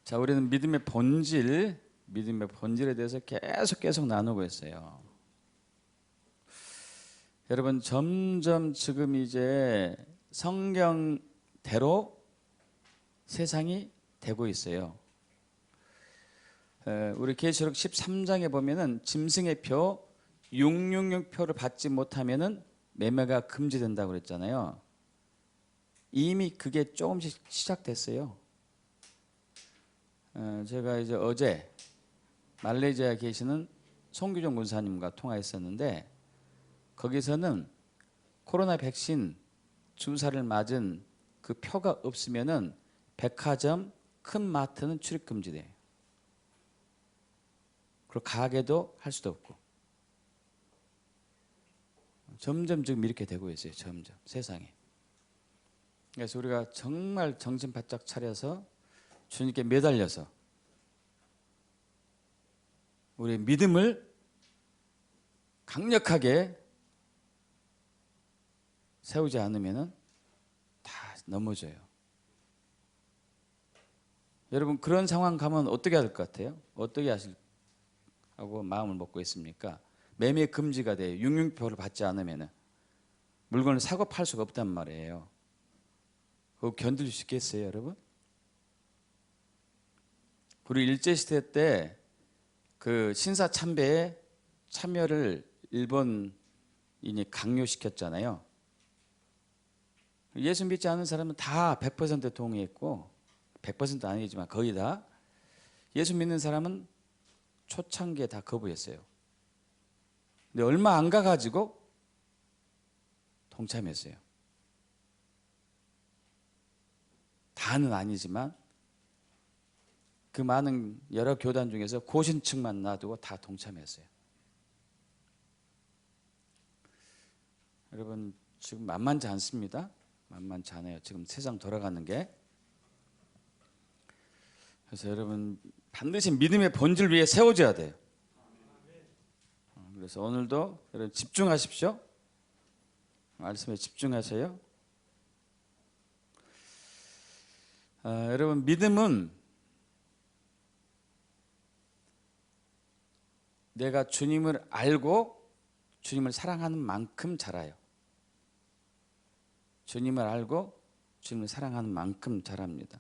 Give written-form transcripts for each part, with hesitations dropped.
자, 우리는 믿음의 본질에 대해서 계속 나누고 있어요. 여러분, 점점 지금 이제 성경대로 세상이 되고 있어요. 우리 계시록 13장에 보면은 짐승의 표 666표를 받지 못하면은 매매가 금지된다고 그랬잖아요. 이미 그게 조금씩 시작됐어요. 제가 이제 어제 말레이시아에 계시는 송규종 군사님과 통화했었는데, 거기서는 코로나 백신 주사를 맞은 그 표가 없으면은 백화점, 큰 마트는 출입 금지돼요. 그리고 가게도 할 수도 없고. 점점 지금 이렇게 되고 있어요. 점점 세상에. 그래서 우리가 정말 정신 바짝 차려서 주님께 매달려서 우리의 믿음을 강력하게 세우지 않으면 다 넘어져요. 여러분, 그런 상황 가면 어떻게 할 것 같아요? 어떻게 하고 마음을 먹고 있습니까? 매매 금지가 돼요. 666표를 받지 않으면 물건을 사고 팔 수가 없단 말이에요. 그거 견딜 수 있겠어요, 여러분? 우리 일제시대 때 그 신사참배에 참여를 일본인이 강요시켰잖아요. 예수 믿지 않는 사람은 다 100% 동의했고, 100% 아니지만 거의 다. 예수 믿는 사람은 초창기에 다 거부했어요. 근데 얼마 안 가가지고 동참했어요. 다는 아니지만 그 많은 여러 교단 중에서 고신층만 놔두고 다 동참했어요. 여러분, 지금 만만치 않습니다. 만만치 않아요. 지금 세상 돌아가는 게. 그래서 여러분, 반드시 믿음의 본질 위에 세워져야 돼요. 그래서 오늘도 여러분 집중하십시오. 말씀에 집중하세요. 여러분, 믿음은 내가 주님을 알고 주님을 사랑하는 만큼 자라요. 주님을 알고 주님을 사랑하는 만큼 자랍니다.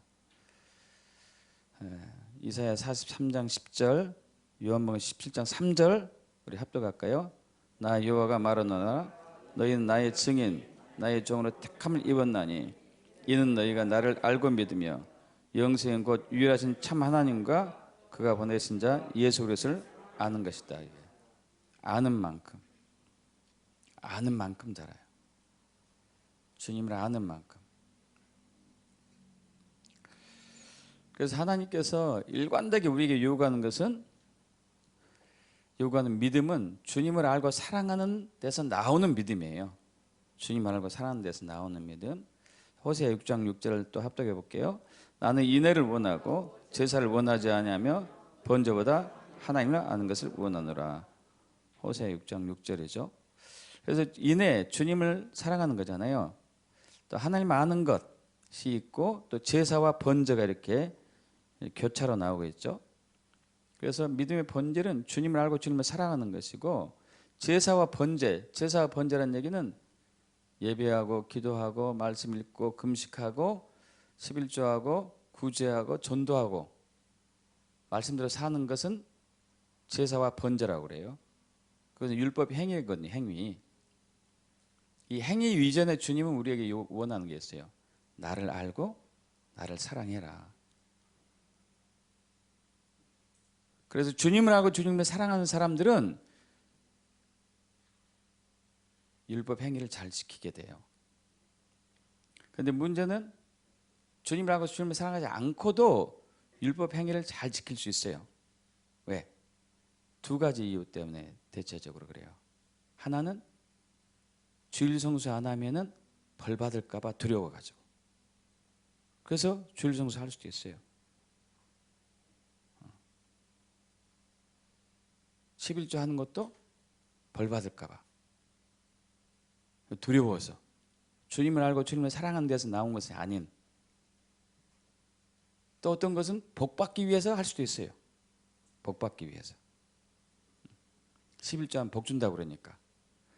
이사야 43장 10절, 요한복음 17장 3절 우리 합독할까요? 나 여호와가 말하노라, 너희는 나의 증인, 나의 종으로 택함을 입었나니 이는 너희가 나를 알고 믿으며 영생은 곧 유일하신 참 하나님과 그가 보내신 자 예수 그리스도를 아는 것이다. 아는 만큼 자라요. 주님을 아는 만큼. 그래서 하나님께서 일관되게 우리에게 요구하는 믿음은 주님을 알고 사랑하는 데서 나오는 믿음이에요. 주님을 알고 사랑하는 데서 나오는 믿음. 호세아 6장 6절을 또 합독해 볼게요. 나는 인애를 원하고 제사를 원하지 아니하며 번제보다 하나님을 아는 것을 원하노라. 호세아 6장 6절이죠. 그래서 인애, 주님을 사랑하는 거잖아요. 또 하나님 아는 것이 있고 또 제사와 번제가 이렇게 교차로 나오고 있죠. 그래서 믿음의 본질은 주님을 알고 주님을 사랑하는 것이고, 제사와 번제라는 얘기는 예배하고 기도하고 말씀 읽고 금식하고 11조하고 구제하고 전도하고 말씀대로 사는 것은 제사와 번제라고 그래요. 그것은 율법 행위거든요. 행위. 이 행위 이전에 주님은 우리에게 원하는 게 있어요. 나를 알고 나를 사랑해라. 그래서 주님을 알고 주님을 사랑하는 사람들은 율법 행위를 잘 지키게 돼요. 그런데 문제는 주님을 알고 주님을 사랑하지 않고도 율법 행위를 잘 지킬 수 있어요. 왜? 두 가지 이유 때문에 대체적으로 그래요. 하나는 주일 성수 안 하면은 벌 받을까 봐 두려워가지고. 그래서 주일 성수 할 수도 있어요. 11조 하는 것도 벌 받을까 봐 두려워서. 주님을 알고 주님을 사랑하는 데서 나온 것이 아닌. 또 어떤 것은 복받기 위해서 할 수도 있어요. 복받기 위해서. 11조하면 복 준다고 그러니까.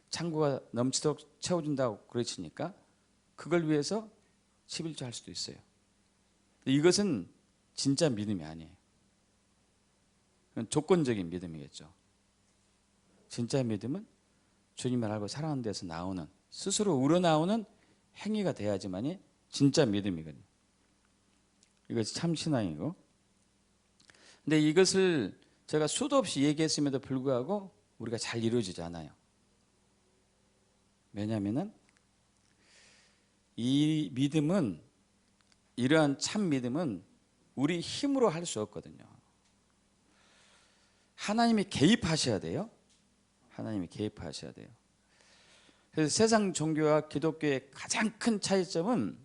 창고가 넘치도록 채워준다고 그러시니까 그걸 위해서 11조 할 수도 있어요. 이것은 진짜 믿음이 아니에요. 조건적인 믿음이겠죠. 진짜 믿음은 주님을 알고 사랑하는 데서 나오는, 스스로 우러나오는 행위가 돼야지만이 진짜 믿음이거든요. 이것이 참 신앙이고. 근데 이것을 제가 수도 없이 얘기했음에도 불구하고 우리가 잘 이루어지지 않아요. 왜냐하면 이 믿음은, 이러한 참 믿음은 우리 힘으로 할 수 없거든요. 하나님이 개입하셔야 돼요. 하나님이 개입하셔야 돼요. 그래서 세상 종교와 기독교의 가장 큰 차이점은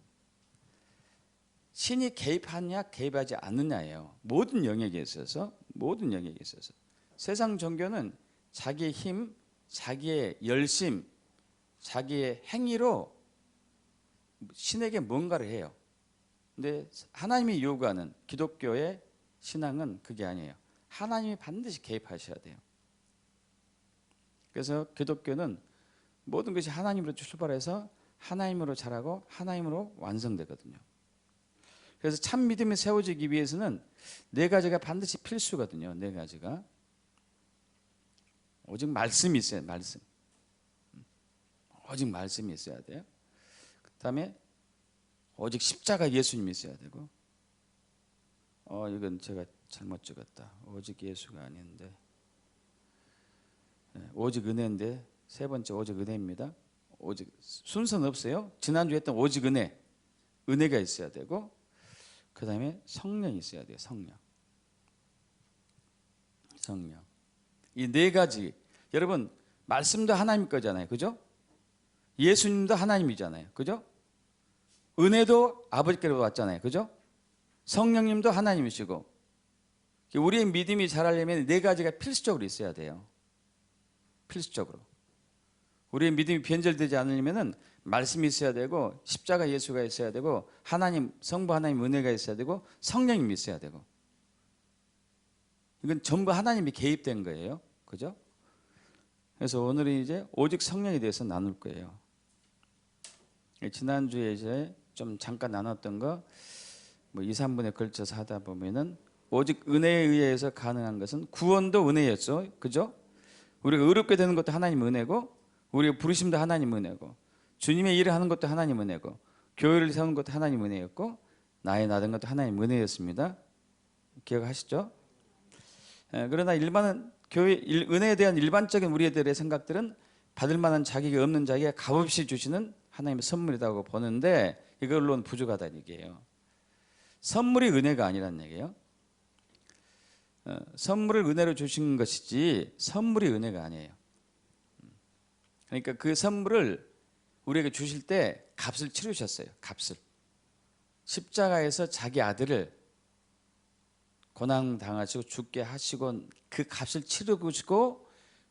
신이 개입하느냐 개입하지 않느냐예요. 모든 영역에 있어서. 세상 종교는 자기의 힘, 자기의 열심, 자기의 행위로 신에게 뭔가를 해요. 근데 하나님이 요구하는 기독교의 신앙은 그게 아니에요. 하나님이 반드시 개입하셔야 돼요. 그래서 기독교는 모든 것이 하나님으로 출발해서 하나님으로 자라고 하나님으로 완성되거든요. 그래서 참 믿음이 세워지기 위해서는 네 가지가 반드시 필수거든요. 네 가지가. 오직 말씀이 있어요. 말씀. 오직 말씀이 있어야 돼요. 그 다음에 오직 십자가 예수님이 있어야 되고, 이건 제가 잘못 적었다. 오직 예수가 아닌데, 오직 은혜인데, 세 번째 오직 은혜입니다. 오직 순서는 없어요. 지난주에 했던 오직 은혜가 있어야 되고, 그 다음에 성령이 있어야 돼요. 성령. 이 네 가지. 여러분, 말씀도 하나님 거잖아요. 그죠? 예수님도 하나님이잖아요. 그죠? 은혜도 아버지께로 왔잖아요. 그죠? 성령님도 하나님이시고. 우리의 믿음이 자라려면 네 가지가 필수적으로 있어야 돼요. 필수적으로. 우리의 믿음이 변절되지 않으려면 말씀이 있어야 되고, 십자가 예수가 있어야 되고, 하나님, 성부 하나님 은혜가 있어야 되고, 성령님이 있어야 되고. 이건 전부 하나님이 개입된 거예요. 그죠? 그래서 오늘은 이제 오직 성령에 대해서 나눌 거예요. 지난주에 이제 좀 잠깐 나눴던 거, 2, 3분에 걸쳐서 하다 보면은 오직 은혜에 의해서 가능한 것은 구원도 은혜였죠. 그죠? 우리가 의롭게 되는 것도 하나님 은혜고, 우리가 부르심도 하나님 은혜고, 주님의 일을 하는 것도 하나님 은혜고, 교회를 세우는 것도 하나님 은혜였고, 나의 나된 것도 하나님 은혜였습니다. 기억하시죠? 그러나 일반은 교회 은혜에 대한 일반적인 우리들의 생각들은 받을 만한 자격이 없는 자에게 값없이 주시는 하나님의 선물이라고 보는데, 이걸로는 부족하다는 얘기예요. 선물이 은혜가 아니라는 얘기예요. 선물을 은혜로 주신 것이지 선물이 은혜가 아니에요. 그러니까 그 선물을 우리에게 주실 때 값을 치르셨어요. 값을. 십자가에서 자기 아들을 고난 당하시고 죽게 하시고 그 값을 치르시고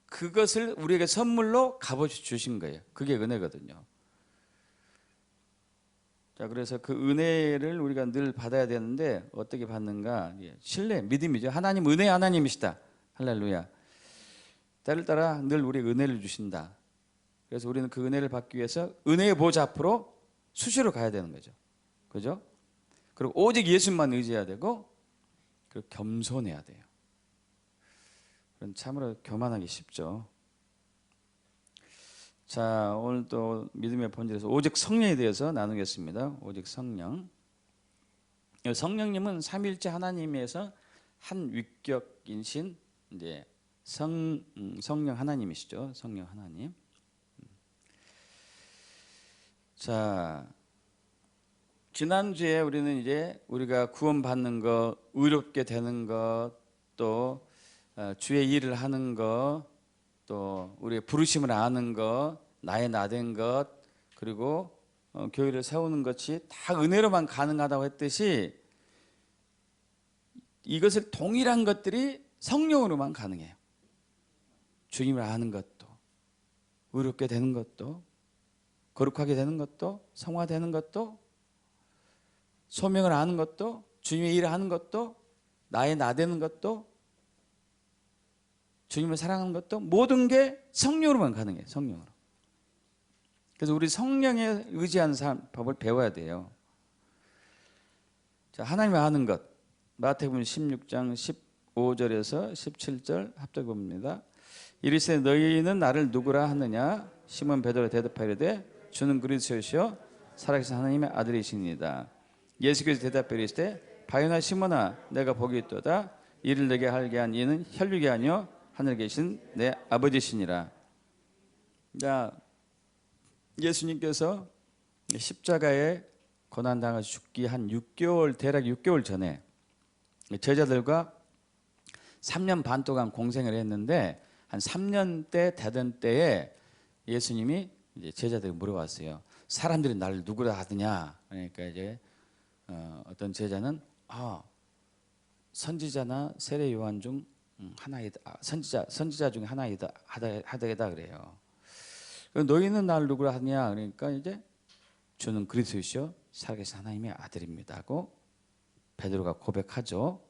그것을 우리에게 선물로 값없이 주신 거예요. 그게 은혜거든요. 자, 그래서 그 은혜를 우리가 늘 받아야 되는데 어떻게 받는가? 신뢰, 믿음이죠. 하나님 은혜 하나님이시다. 할렐루야. 때를 따라 늘 우리에게 은혜를 주신다. 그래서 우리는 그 은혜를 받기 위해서 은혜의 보좌 앞으로 수시로 가야 되는 거죠. 그죠? 그리고 오직 예수만 의지해야 되고, 그리고 겸손해야 돼요. 그럼 참으로 교만하기 쉽죠. 자, 오늘 또 믿음의 본질에서 오직 성령에 대해서 나누겠습니다. 오직 성령. 성령님은 삼위일체 하나님에서 한 위격이신 이제 성령 하나님이시죠. 성령 하나님. 자, 지난주에 우리는 이제 우리가 구원받는 것, 의롭게 되는 것, 또 주의 일을 하는 것, 또 우리의 부르심을 아는 것, 나의 나된 것, 그리고 교회를 세우는 것이 다 은혜로만 가능하다고 했듯이 이것을 동일한 것들이 성령으로만 가능해요. 주님을 아는 것도, 의롭게 되는 것도, 거룩하게 되는 것도, 성화되는 것도, 소명을 아는 것도, 주님의 일을 하는 것도, 나의 나되는 것도, 주님을 사랑하는 것도 모든 게 성령으로만 가능해요. 성령으로. 그래서 우리 성령에 의지하는 법을 배워야 돼요. 자, 하나님을 아는 것. 마태복음 16장 15절에서 17절 합독해 봅니다. 이르시되 너희는 나를 누구라 하느냐? 시몬 베드로가 대답하이르되 주는 그리스도시요 살아계신 하나님의 아들이시니이다. 예수께서 대답하여 이르시되 바요나 시몬아 내가 복이 있도다. 이를 내게 하게 한 이는 혈육이 아니요 하늘에 계신 내 아버지시니라. 자, 예수님께서 십자가에 고난당하셔 죽기 한 6개월, 대략 6개월 전에 제자들과 3년 반 동안 공생을 했는데 한 3년대 되던 때에 예수님이 이제 제자들에게 물어봤어요. 사람들이 나를 누구라 하느냐? 그러니까 이제 어떤 제자는 선지자나 세례 요한 중 하나이다. 선지자 중에 하나이다 하다 그래요. 너희는 나를 누구라 하느냐? 그러니까 이제 주는 그리스도시요 살아계신 하나님의 아들입니다 하고 베드로가 고백하죠.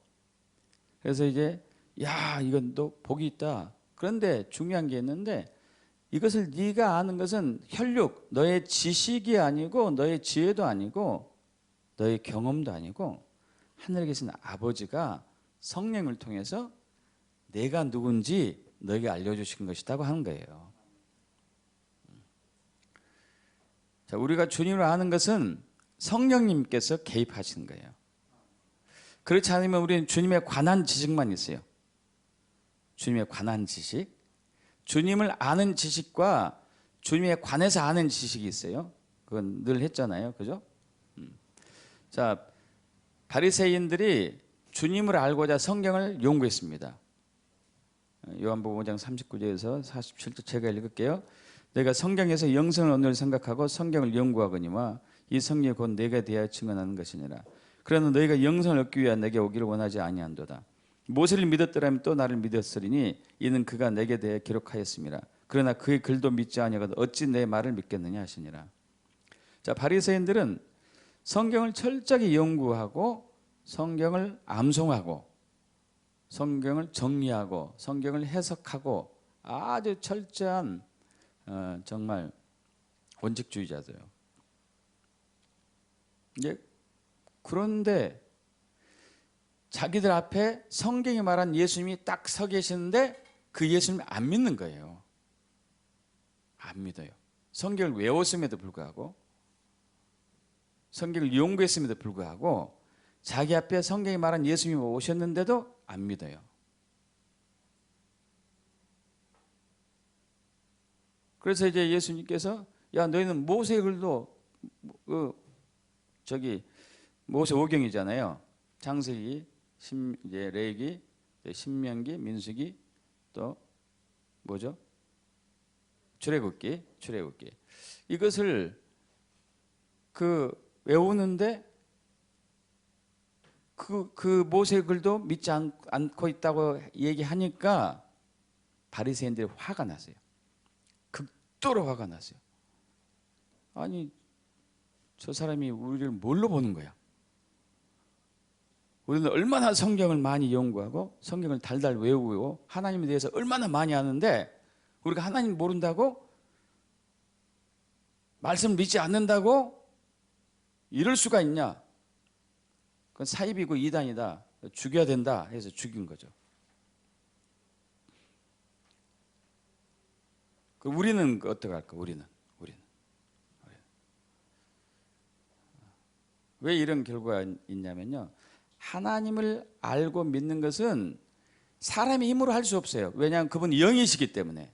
그래서 이제 야 이건 너 복이 있다. 그런데 중요한 게 있는데 이것을 네가 아는 것은 혈육, 너의 지식이 아니고 너의 지혜도 아니고 너의 경험도 아니고 하늘에 계신 아버지가 성령을 통해서 내가 누군지 너에게 알려주신 것이라고 하는 거예요. 자, 우리가 주님을 아는 것은 성령님께서 개입하시는 거예요. 그렇지 않으면 우리는 주님에 관한 지식만 있어요. 주님에 관한 지식. 주님을 아는 지식과 주님에 관해서 아는 지식이 있어요. 그건 늘 했잖아요. 그죠? 자, 바리새인들이 주님을 알고자 성경을 연구했습니다. 요한복음 5장 39절에서 47절 제가 읽을게요. 내가 성경에서 영생을 얻는 생각하고 성경을 연구하거니와 이 성경이 곧 내게 대하여 증언하는 것이니라. 그러나 너희가 영생을 얻기 위하여 내게 오기를 원하지 아니한도다. 모세를 믿었더라면 또 나를 믿었으리니 이는 그가 내게 대해 기록하였음이라. 그러나 그의 글도 믿지 아니하거든 어찌 내 말을 믿겠느냐 하시니라. 자, 바리새인들은 성경을 철저히 연구하고 성경을 암송하고 성경을 정리하고 성경을 해석하고 아주 철저한 정말 원칙주의자들요. 이제 그런데 자기들 앞에 성경이 말한 예수님이 딱 서 계시는데 그 예수님을 안 믿는 거예요. 안 믿어요. 성경을 외웠음에도 불구하고 성경을 연구했음에도 불구하고 자기 앞에 성경이 말한 예수님이 오셨는데도 안 믿어요. 그래서 이제 예수님께서 야 너희는 모세의 글도 모세 오경이잖아요. 창세기, 이제 레위기, 신명기, 민수기 또 뭐죠? 출애굽기. 이것을 외우는데 그 모세의 글도 믿지 않고 있다고 얘기하니까 바리새인들이 화가 났어요. 극도로 화가 났어요. 아니 저 사람이 우리를 뭘로 보는 거야? 우리는 얼마나 성경을 많이 연구하고 성경을 달달 외우고 하나님에 대해서 얼마나 많이 아는데 우리가 하나님 모른다고? 말씀 믿지 않는다고? 이럴 수가 있냐? 그건 사입이고 이단이다. 죽여야 된다 해서 죽인 거죠. 우리는 어떻게 할까? 우리는 왜 이런 결과가 있냐면요. 하나님을 알고 믿는 것은 사람의 힘으로 할 수 없어요. 왜냐하면 그분이 영이시기 때문에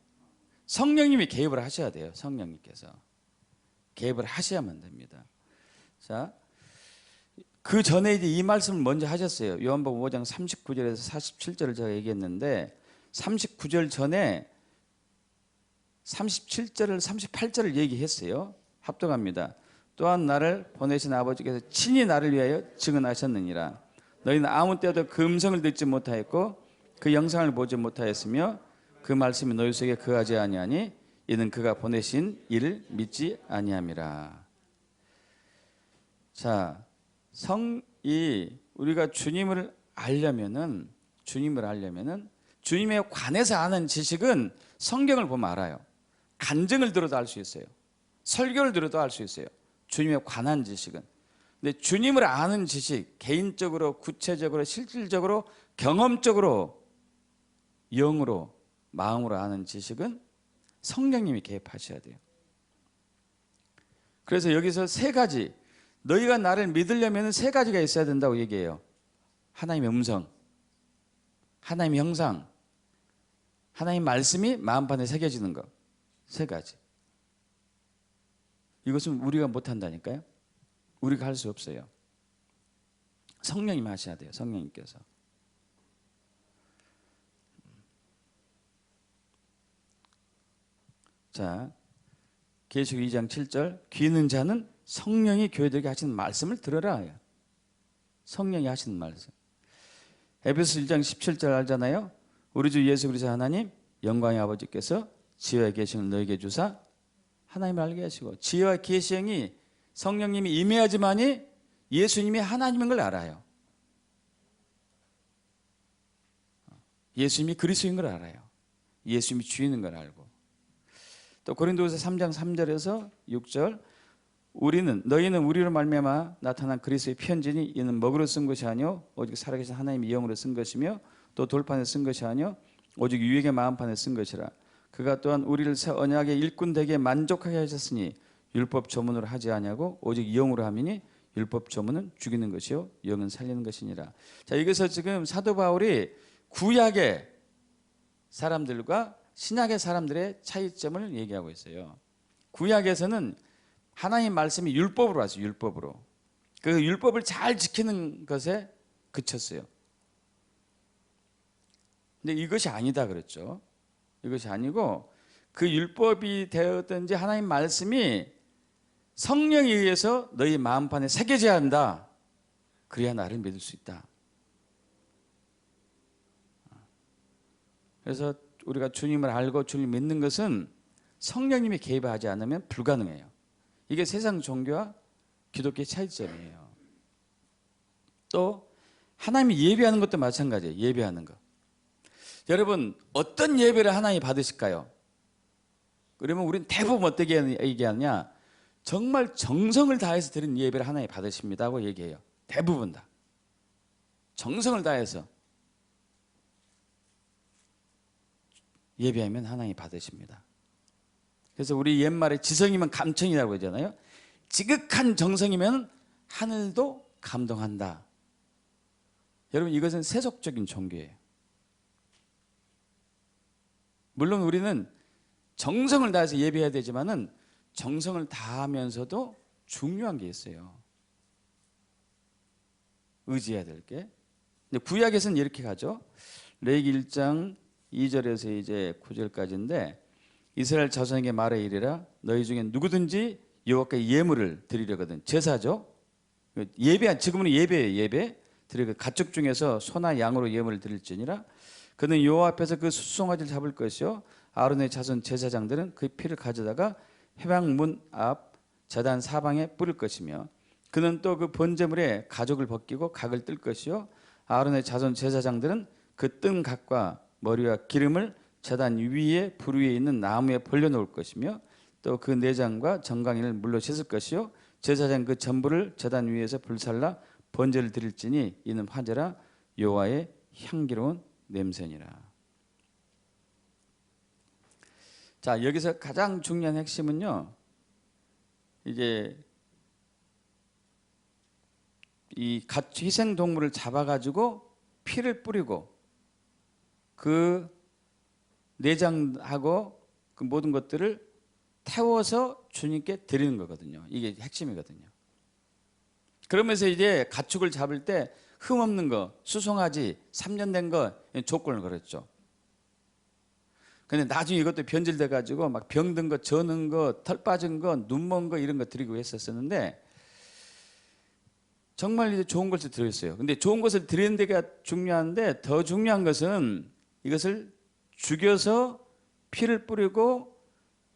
성령님이 개입을 하셔야 돼요. 성령님께서 개입을 하셔야만 됩니다. 자, 그 전에 이제 이 말씀을 먼저 하셨어요. 요한복음 5장 39절에서 47절을 제가 얘기했는데 39절 전에 37절을 38절을 얘기했어요. 합독합니다. 또한 나를 보내신 아버지께서 친히 나를 위하여 증언하셨느니라. 너희는 아무 때도 그 음성을 듣지 못하였고 그 영상을 보지 못하였으며 그 말씀이 너희 속에 거하지 아니하니 이는 그가 보내신 이를 믿지 아니함이라. 자, 이 우리가 주님을 알려면은 주님에 관해서 아는 지식은 성경을 보면 알아요. 간증을 들어도 알 수 있어요. 설교를 들어도 알 수 있어요. 주님에 관한 지식은. 근데 주님을 아는 지식, 개인적으로, 구체적으로, 실질적으로, 경험적으로, 영으로, 마음으로 아는 지식은 성령님이 개입하셔야 돼요. 그래서 여기서 세 가지, 너희가 나를 믿으려면 세 가지가 있어야 된다고 얘기해요. 하나님의 음성, 하나님의 형상, 하나님의 말씀이 마음판에 새겨지는 것. 세 가지. 이것은 우리가 못한다니까요. 우리가 할 수 없어요. 성령님 하셔야 돼요. 성령님께서. 자, 계시록 2장 7절, 귀 있는 자는 성령이 교회들에게 하시는 말씀을 들어라. 성령이 하시는 말씀. 에베소 1장 17절 알잖아요. 우리 주 예수 그리스도 하나님 영광의 아버지께서 지혜와 계시를 너에게 주사 하나님을 알게 하시고, 지혜와 계시형이 성령님이 임해야지만이 예수님이 하나님인 걸 알아요. 예수님이 그리스도인 걸 알아요. 예수님이 주인인 걸 알고. 또 고린도후서 3장 3절에서 6절, 너희는 우리로 말미암아 나타난 그리스도의 편지니 이는 먹으로 쓴 것이 아니요 오직 살아계신 하나님의 영으로 쓴 것이며 또 돌판에 쓴 것이 아니요 오직 유익의 마음판에 쓴 것이라. 그가 또한 우리를 새 언약의 일꾼 되게 만족하게 하셨으니 율법 조문으로 하지 아니하고 오직 영으로 함이니 율법 조문은 죽이는 것이요 영은 살리는 것이니라. 자, 여기서 지금 사도 바울이 구약의 사람들과 신약의 사람들의 차이점을 얘기하고 있어요. 구약에서는 하나님 말씀이 율법으로 왔어요. 율법으로. 그 율법을 잘 지키는 것에 그쳤어요. 근데 이것이 아니다 그랬죠. 이것이 아니고 그 율법이 되었든지 하나님 말씀이 성령에 의해서 너희 마음판에 새겨져야 한다. 그래야 나를 믿을 수 있다. 그래서 우리가 주님을 알고 주님을 믿는 것은 성령님이 개입하지 않으면 불가능해요. 이게 세상 종교와 기독교의 차이점이에요. 또 하나님이 예배하는 것도 마찬가지예요. 예배하는 것. 여러분, 어떤 예배를 하나님이 받으실까요? 그러면 우리는 대부분 어떻게 얘기하느냐, 정말 정성을 다해서 드린 예배를 하나님이 받으십니다고 얘기해요. 대부분 다 정성을 다해서 예배하면 하나님이 받으십니다. 그래서 우리 옛말에 지성이면 감청이라고 하잖아요. 지극한 정성이면 하늘도 감동한다. 여러분, 이것은 세속적인 종교예요. 물론 우리는 정성을 다해서 예배해야 되지만은 정성을 다하면서도 중요한 게 있어요. 의지해야 될 게. 근데 구약에서는 이렇게 가죠. 레위기 1장 2절에서 이제 9절까지인데, 이스라엘 자손에게 말해 이르라, 너희 중에 누구든지 여호와께 예물을 드리려거든. 제사죠. 지금은 예배예요. 예배 드리고 가축 중에서 소나 양으로 예물을 드릴지니라. 그는 여호와 앞에서 그 수송아지를 잡을 것이요 아론의 자손 제사장들은 그 피를 가져다가 회막문 앞 제단 사방에 뿌릴 것이며, 그는 또 그 번제물에 가죽을 벗기고 각을 뜰 것이요 아론의 자손 제사장들은 그 뜬 각과 머리와 기름을 제단 위에 불 위에 있는 나무에 벌려놓을 것이며, 또 그 내장과 정강이를 물로 씻을 것이요 제사장 그 전부를 제단 위에서 불살라 번제를 드릴지니 이는 화제라 여호와의 향기로운 냄새니라. 자, 여기서 가장 중요한 핵심은요, 이제 이 희생 동물을 잡아가지고 피를 뿌리고 그 내장하고 그 모든 것들을 태워서 주님께 드리는 거거든요. 이게 핵심이거든요. 그러면서 이제 가축을 잡을 때 흠없는 거, 수송아지 3년 된 거 조건을 걸었죠. 근데 나중에 이것도 변질돼 가지고 막 병든 거, 저는 거, 털 빠진 거, 눈먼 거 이런 거 드리고 했었는데, 정말 이제 좋은 것을 드렸어요. 근데 좋은 것을 드리는 데가 중요한데, 더 중요한 것은 이것을 죽여서 피를 뿌리고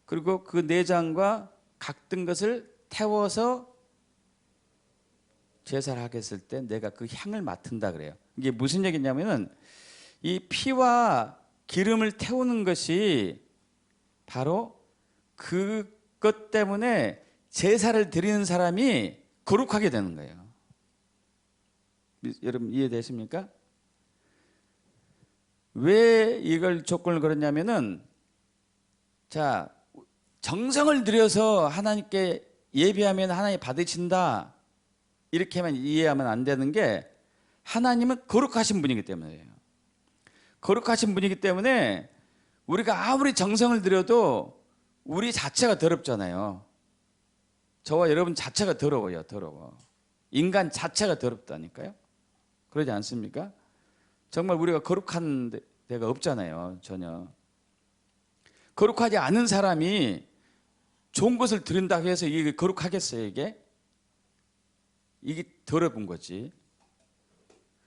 그리고 그 내장과 각 든 것을 태워서 제사를 하게 했을 때 내가 그 향을 맡은다 그래요. 이게 무슨 얘기냐면은 이 피와 기름을 태우는 것이 바로 그것 때문에 제사를 드리는 사람이 거룩하게 되는 거예요. 여러분 이해되십니까? 왜 이걸 조건을 걸었냐면은 자, 정성을 들여서 하나님께 예배하면 하나님 받으신다 이렇게만 이해하면 안 되는 게 하나님은 거룩하신 분이기 때문이에요. 거룩하신 분이기 때문에 우리가 아무리 정성을 들여도 우리 자체가 더럽잖아요. 저와 여러분 자체가 더러워요. 더러워. 인간 자체가 더럽다니까요. 그러지 않습니까? 정말 우리가 거룩한 데가 없잖아요. 전혀. 거룩하지 않은 사람이 좋은 것을 드린다고 해서 이게 거룩하겠어요, 이게? 이게 더러운 거지.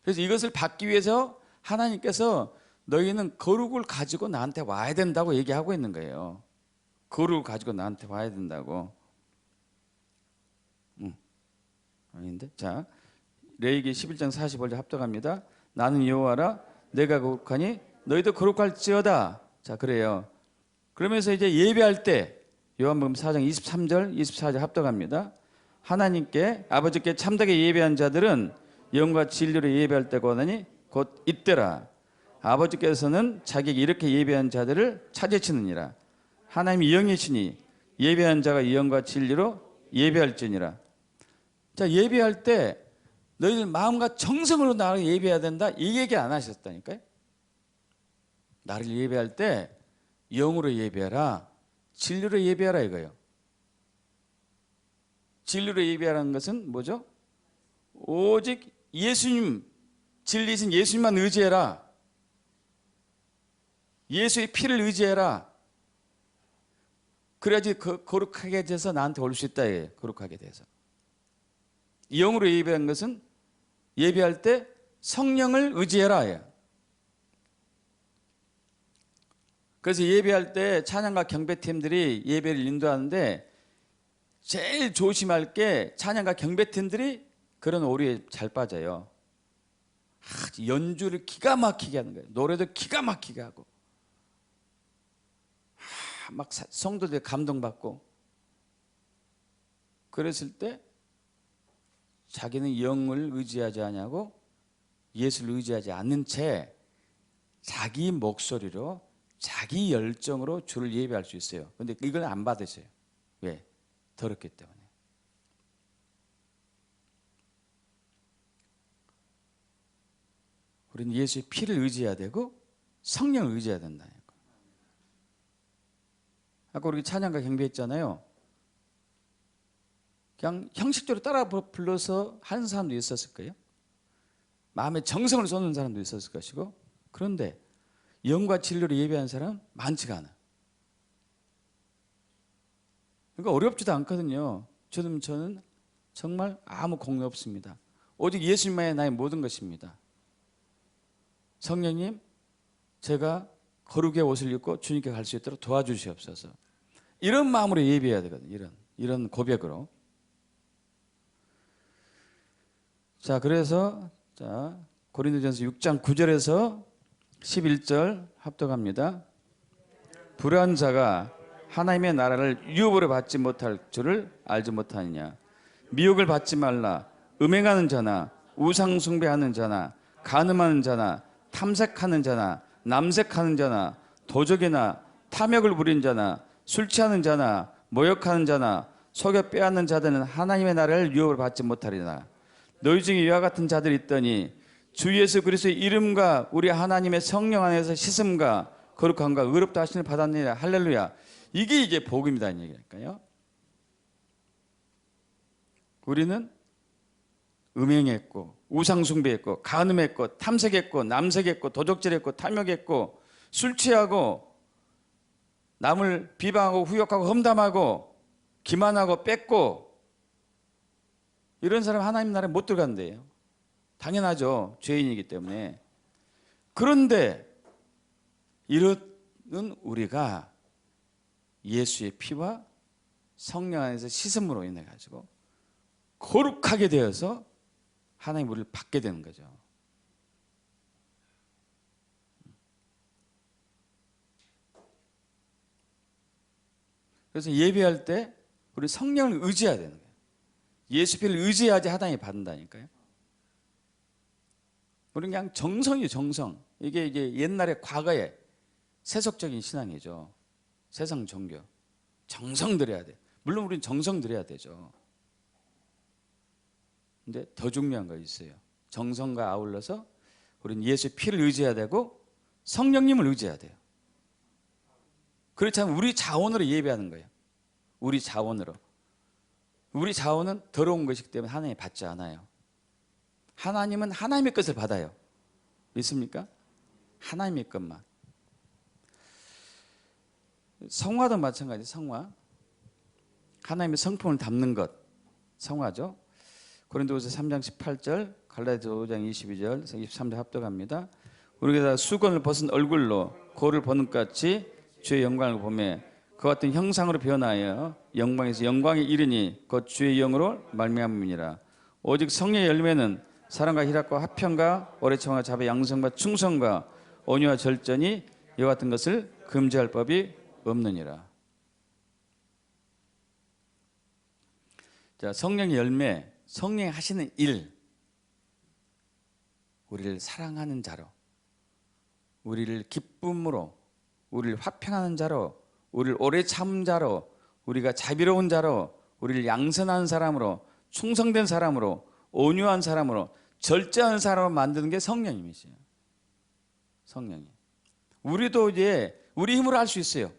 그래서 이것을 받기 위해서 하나님께서 너희는 거룩을 가지고 나한테 와야 된다고 얘기하고 있는 거예요. 거룩을 가지고 나한테 와야 된다고. 아닌데? 자, 레위기 11장 45절 합독합니다. 나는 여호와라 내가 거룩하니 너희도 거룩할지어다. 자, 그래요. 그러면서 이제 예배할 때 요한복음 4장 23절 24절 합독합니다. 하나님께 아버지께 참되게 예배한 자들은 영과 진리로 예배할 때가 오나니 곧 이때라. 아버지께서는 자기에게 이렇게 예배한 자들을 찾으시느니라. 하나님이 영이시니 예배한 자가 영과 진리로 예배할지니라. 자, 예배할 때 너희들 마음과 정성으로 나를 예배해야 된다 이 얘기 안 하셨다니까요. 나를 예배할 때 영으로 예배하라, 진리로 예배하라 이거예요. 진리로 예배하라는 것은 뭐죠? 오직 예수님, 진리신 예수님만 의지해라. 예수의 피를 의지해라. 그래야지 거룩하게 돼서 나한테 올 수 있다. 거룩하게 돼서. 영으로 예배한 것은 예배할 때 성령을 의지해라. 그래서 예배할 때 찬양가 경배팀들이 예배를 인도하는데 제일 조심할 게 찬양가 경배팀들이 그런 오류에 잘 빠져요. 연주를 기가 막히게 하는 거예요. 노래도 기가 막히게 하고 막 성도들 감동받고 그랬을 때 자기는 영을 의지하지 않냐고 예수를 의지하지 않는 채 자기 목소리로 자기 열정으로 주를 예배할 수 있어요. 그런데 이걸 안 받으세요. 왜? 더럽기 때문에. 우리는 예수의 피를 의지해야 되고 성령을 의지해야 된다니까. 아까 우리 찬양가 경배했잖아요. 그냥 형식적으로 따라 불러서 하는 사람도 있었을 거예요. 마음에 정성을 쏟는 사람도 있었을 것이고. 그런데 영과 진리로 예배하는 사람은 많지가 않아. 그러니까 어렵지도 않거든요. 저는 정말 아무 공유 없습니다. 오직 예수님만이 나의 모든 것입니다. 성령님, 제가 거룩의 옷을 입고 주님께 갈 수 있도록 도와주시옵소서. 이런 마음으로 예배해야 되거든요. 이런 고백으로. 자, 그래서 고린도전서 6장 9절에서 11절 합독합니다. 불의한 자가 하나님의 나라를 유업으로 받지 못할 줄을 알지 못하느냐. 미혹을 받지 말라. 음행하는 자나 우상 숭배하는 자나 간음하는 자나 탐색하는 자나 남색하는 자나 도적이나 탐욕을 부린 자나 술 취하는 자나 모욕하는 자나 속여 빼앗는 자들은 하나님의 나라를 유업을 받지 못하리라. 너희 중에 이와 같은 자들이 있더니 주 예수 그리스도의 이름과 우리 하나님의 성령 안에서 씻음과 거룩함과 의롭다 하심을 받았느니라. 할렐루야. 이게 복음이다 이 얘기니까요. 우리는 음행했고 우상숭배했고 간음했고 탐색했고 남색했고 도적질했고 탐욕했고 술 취하고 남을 비방하고 후욕하고 험담하고 기만하고 뺏고 이런 사람 하나님 나라에 못 들어간대요. 당연하죠. 죄인이기 때문에. 그런데 이런 우리가 예수의 피와 성령 안에서 씻음으로 인해 가지고 거룩하게 되어서 하나님 우리를 받게 되는 거죠. 그래서 예배할 때 우리 성령을 의지해야 되는 거예요. 예수 피를 의지해야지 하나님이 받는다니까요. 우리는 그냥 정성이에요, 정성. 이게 옛날에 과거에 세속적인 신앙이죠. 세상 종교. 정성 들여야 돼. 물론 우리는 정성 들여야 되죠. 근데 더 중요한 거 있어요. 정성과 아울러서 우리는 예수의 피를 의지해야 되고 성령님을 의지해야 돼요. 그렇지 않으면 우리 자원으로 예배하는 거예요. 우리 자원으로. 우리 자원은 더러운 것이기 때문에 하나님이 받지 않아요. 하나님은 하나님의 것을 받아요. 믿습니까? 하나님의 것만. 성화도 마찬가지. 성화. 하나님의 성품을 담는 것. 성화죠. 고린도후서 3장 18절, 갈라디아서 5장 22절, 23절 합독합니다. 우리가 다 수건을 벗은 얼굴로 거울을 보는 것 같이 주의 영광을 보며 그 같은 형상으로 변하여 영광에서 영광에 이르니 곧 주의 영으로 말미암음이니라. 오직 성령의 열매는 사랑과 희락과 화평과 오래 참과 자비 양성과 충성과 온유와 절전이 이와 같은 것을 금지할 법이 없느니라. 자, 성령의 열매, 성령이 하시는 일, 우리를 사랑하는 자로, 우리를 기쁨으로, 우리를 화평하는 자로, 우리를 오래 참은 자로, 우리가 자비로운 자로, 우리를 양선한 사람으로, 충성된 사람으로, 온유한 사람으로, 절제하는 사람으로 만드는 게 성령님이세요. 성령이. 우리도 이제 우리 힘으로 할 수 있어요.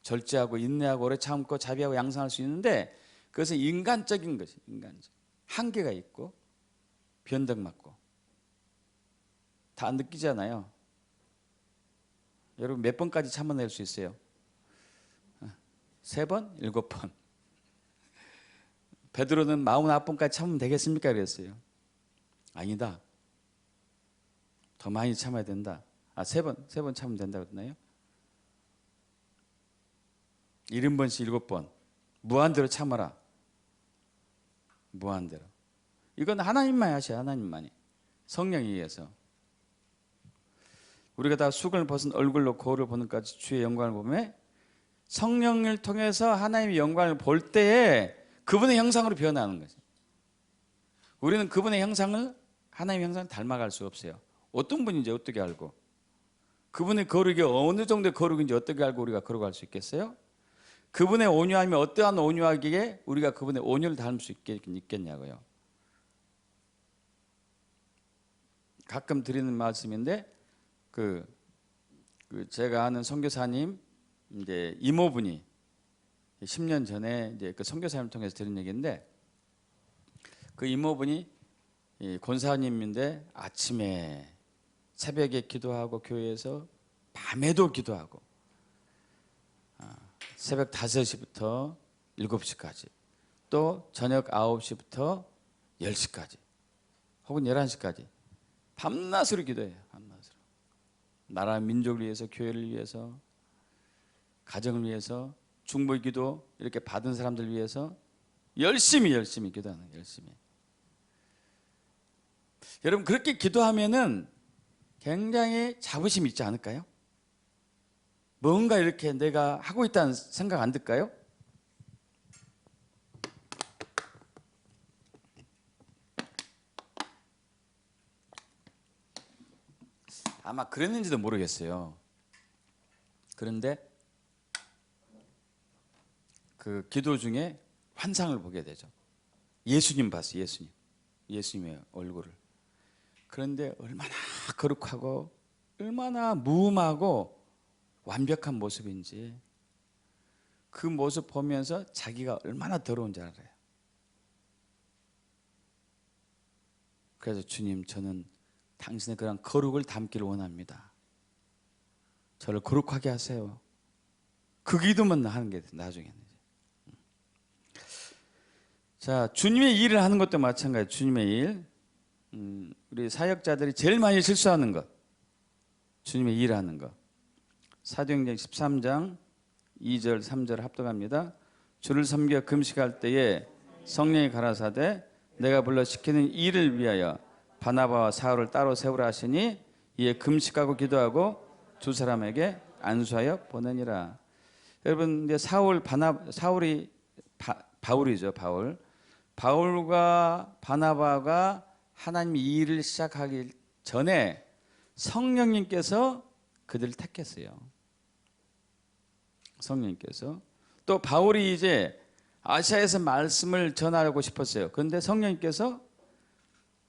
절제하고 인내하고 오래 참고 자비하고 양선할 수 있는데 그것은 인간적인 것이 인간적. 한계가 있고 변덕 맞고 다 느끼잖아요. 여러분 몇 번까지 참아낼 수 있어요? 3번? 7번. 베드로는 49번까지 참으면 되겠습니까? 그랬어요. 아니다. 더 많이 참아야 된다. 3번 참으면 된다고 했나요? 70번씩 7번. 무한대로 참아라. 무한대로. 이건 하나님만이 하셔요. 하나님만이. 성령에 의해서. 우리가 다 수건을 벗은 얼굴로 거울을 보는 것까지 주의 영광을 보며 성령을 통해서 하나님의 영광을 볼 때에 그분의 형상으로 변하는 거죠. 우리는 그분의 형상을 하나님의 형상을 닮아갈 수 없어요. 어떤 분인지 어떻게 알고 그분의 거룩이 어느 정도의 거룩인지 어떻게 알고 우리가 거룩할 수 있겠어요? 그분의 온유함이 어떠한 온유하기에 우리가 그분의 온유를 닮을 수 있겠냐고요. 가끔 드리는 말씀인데 제가 아는 선교사님 이제 이모분이 10년 전에 이제 그 선교사님을 통해서 들은 얘기인데 그 이모분이 권사님인데 아침에 새벽에 기도하고 교회에서 밤에도 기도하고 새벽 5시부터 7시까지 또 저녁 9시부터 10시까지 혹은 11시까지 밤낮으로 기도해요. 밤낮으로. 나라 민족을 위해서 교회를 위해서 가정을 위해서 중보 기도 이렇게 받은 사람들 위해서 열심히 기도하는 거예요. 열심히. 여러분 그렇게 기도하면은 굉장히 자부심이 있지 않을까요? 뭔가 이렇게 내가 하고 있다는 생각 안 들까요? 아마 그랬는지도 모르겠어요. 그런데 그 기도 중에 환상을 보게 되죠. 예수님 봤어요. 예수님의 얼굴을. 그런데 얼마나 거룩하고 얼마나 무음하고 완벽한 모습인지 그 모습 보면서 자기가 얼마나 더러운지 알아요. 그래서 주님 저는 당신의 그런 거룩을 담기를 원합니다. 저를 거룩하게 하세요. 그 기도만 하는 게 나중에는. 자, 주님의 일을 하는 것도 마찬가지예요. 주님의 일. 우리 사역자들이 제일 많이 실수하는 것. 주님의 일을 하는 것. 사도행전 13장 2절 3절 합독합니다. 주를 섬겨 금식할 때에 성령이 가라사대 내가 불러 시키는 일을 위하여 바나바와 사울을 따로 세우라 하시니 이에 금식하고 기도하고 두 사람에게 안수하여 보내니라. 여러분 이제 사울이 바울이죠. 바울과 바나바가 하나님 이 일을 시작하기 전에 성령님께서 그들을 택했어요. 성령님께서. 또 바울이 이제 아시아에서 말씀을 전하고 싶었어요. 그런데 성령님께서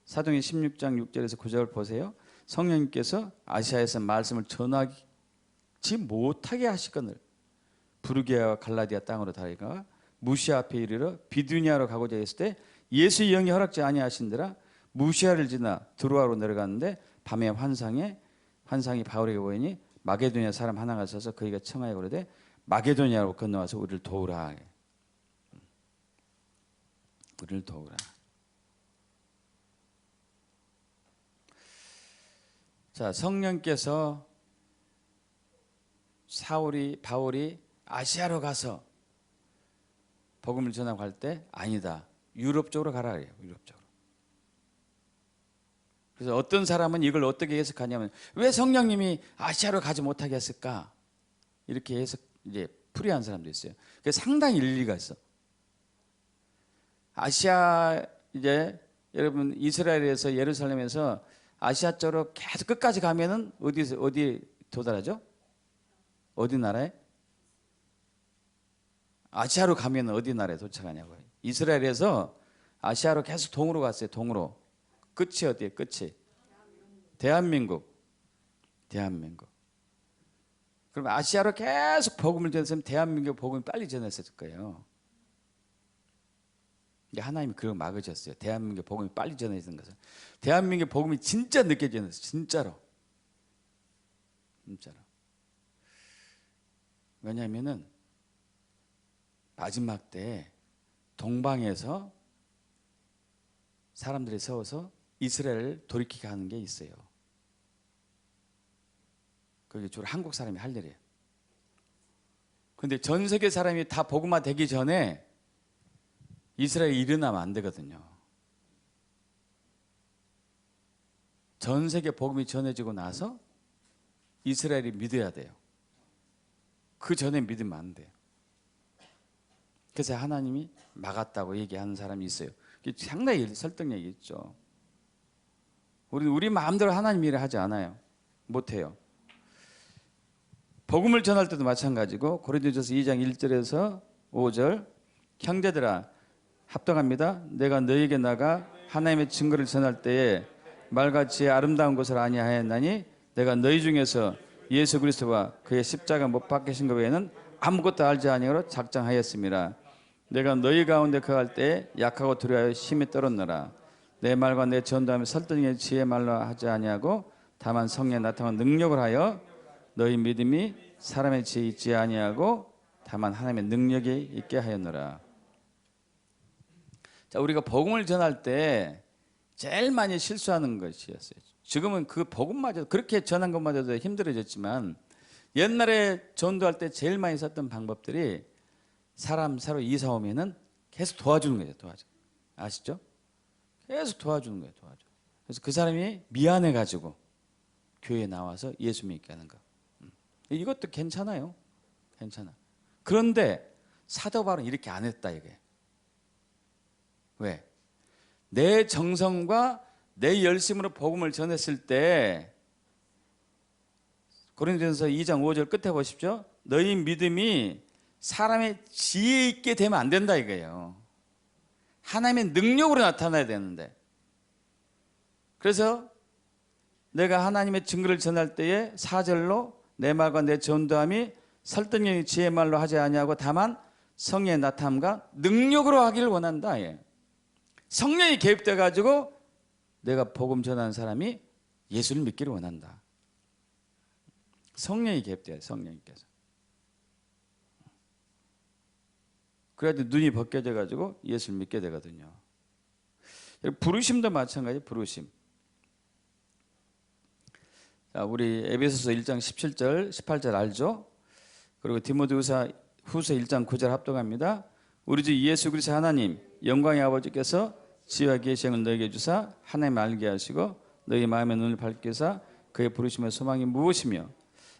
사도행전 16장 6절에서 9절을 보세요. 성령님께서 아시아에서 말씀을 전하지 못하게 하시거늘 부르기아와 갈라디아 땅으로 다니다가 무시아 앞에 이르러 비두니아로 가고자 했을 때 예수의 영이 허락지 아니하신더라. 무시아를 지나 드로아로 내려갔는데 밤에 환상이 바울에게 보이니 마게도니아 사람 하나가 있어서 그에게 청하여 그러되 마게도니아로 건너와서 우리를 도우라. 우리를 도우라. 자, 성령께서 바울이 아시아로 가서 복음을 전하고 할 때 아니다. 유럽 쪽으로 가라 그래요. 유럽 쪽으로. 그래서 어떤 사람은 이걸 어떻게 해석하냐면 왜 성령님이 아시아로 가지 못하게 했을까? 이렇게 해석 이제 풀이한 사람도 있어요. 그게 상당히 일리가 있어. 아시아 이제 여러분 이스라엘에서 예루살렘에서 아시아 쪽으로 계속 끝까지 가면은 어디 도달하죠? 어디 나라에? 아시아로 가면 어디 나라에 도착하냐고요. 이스라엘에서 아시아로 계속 동으로 갔어요. 동으로. 끝이 어디에? 끝이 대한민국. 그럼 아시아로 계속 복음을 전했으면 대한민국 복음이 빨리 전했을 거예요. 하나님이 그걸 막으셨어요. 대한민국 복음이 빨리 전해지는 것은. 대한민국 복음이 진짜 늦게 전했어요. 진짜로. 왜냐하면은 마지막 때 동방에서 사람들이 세워서 이스라엘을 돌이키게 하는 게 있어요. 그게 주로 한국 사람이 할 일이에요. 그런데 전 세계 사람이 다 복음화 되기 전에 이스라엘이 일어나면 안 되거든요. 전 세계 복음이 전해지고 나서 이스라엘이 믿어야 돼요. 그 전에 믿으면 안 돼요. 그래서 하나님이 막았다고 얘기하는 사람이 있어요. 상당히 설득력이 있죠. 우리는 우리 마음대로 하나님 일을 하지 않아요. 못해요. 복음을 전할 때도 마찬가지고 고린도전서 2장 1절에서 5절 형제들아 합당합니다. 내가 너에게 나가 하나님의 증거를 전할 때에 말같이 아름다운 것을 아니하였나니 내가 너희 중에서 예수 그리스도와 그의 십자가 못 박히신 것 외에는 아무것도 알지 아니하로 작정하였습니다. 내가 너희 가운데 거할 때에 약하고 두려워하여 심히 떨었노라. 내 말과 내 전도하며 설득의 지혜 말로 하지 아니하고 다만 성령에 나타나는 능력을 하여 너희 믿음이 사람의 지혜에 있지 아니하고 다만 하나님의 능력이 있게 하였노라. 자, 우리가 복음을 전할 때 제일 많이 실수하는 것이었어요. 지금은 그 복음마저 그렇게 전한 것마저도 힘들어졌지만 옛날에 전도할 때 제일 많이 썼던 방법들이 사람 새로 이사 오면은 계속 도와주는 거예요. 아시죠? 계속 도와주는 거예요. 그래서 그 사람이 미안해 가지고 교회에 나와서 예수 믿게 하는 거. 이것도 괜찮아요. 괜찮아. 그런데 사도 바울은 이렇게 안 했다 이게. 왜? 내 정성과 내 열심으로 복음을 전했을 때 고린도전서 2장 5절 끝에 보십시오. 너희 믿음이 사람의 지혜 있게 되면 안 된다 이거예요. 하나님의 능력으로 나타나야 되는데. 그래서 내가 하나님의 증거를 전할 때에 4절로 내 말과 내 전도함이 설득력의 지혜 말로 하지 아니하고 다만 성령의 나타남과 능력으로 하기를 원한다. 예. 성령이 개입돼 가지고 내가 복음 전하는 사람이 예수를 믿기를 원한다. 성령이 개입돼요. 성령님께서. 그래야지 눈이 벗겨져 가지고 예수를 믿게 되거든요. 부르심도 마찬가지. 부르심. 자, 우리 에베소서 1장 17절 18절 알죠? 그리고 디모데후서 1장 9절 합독합니다. 우리 주 예수 그리스도 하나님 영광의 아버지께서 지혜와 계시를 너에게 주사 하나님 알게 하시고 너희 마음의 눈을 밝게 하사 그의 부르심의 소망이 무엇이며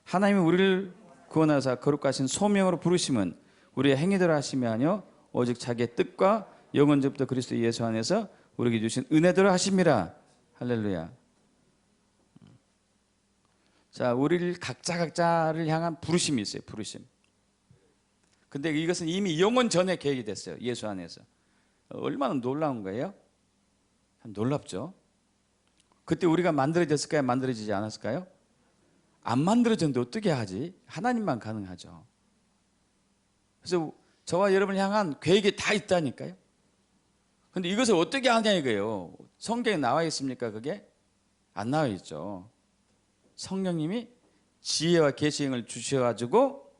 하나님이 우리를 구원하사 거룩하신 소명으로 부르심은 우리의 행위대로 하심이 아니요 오직 자기의 뜻과 영원전부터 그리스도 예수 안에서 우리에게 주신 은혜대로 하심이라. 할렐루야. 자, 우리를 각자를 향한 부르심이 있어요. 부르심. 근데 이것은 이미 영원 전에 계획이 됐어요. 예수 안에서. 얼마나 놀라운 거예요? 참 놀랍죠. 그때 우리가 만들어졌을까요? 만들어지지 않았을까요? 안 만들어졌는데 어떻게 하지? 하나님만 가능하죠. 그래서 저와 여러분을 향한 계획이 다 있다니까요. 근데 이것을 어떻게 하냐 이거예요. 성경에 나와 있습니까? 그게? 안 나와 있죠. 성령님이 지혜와 계시를 주셔가지고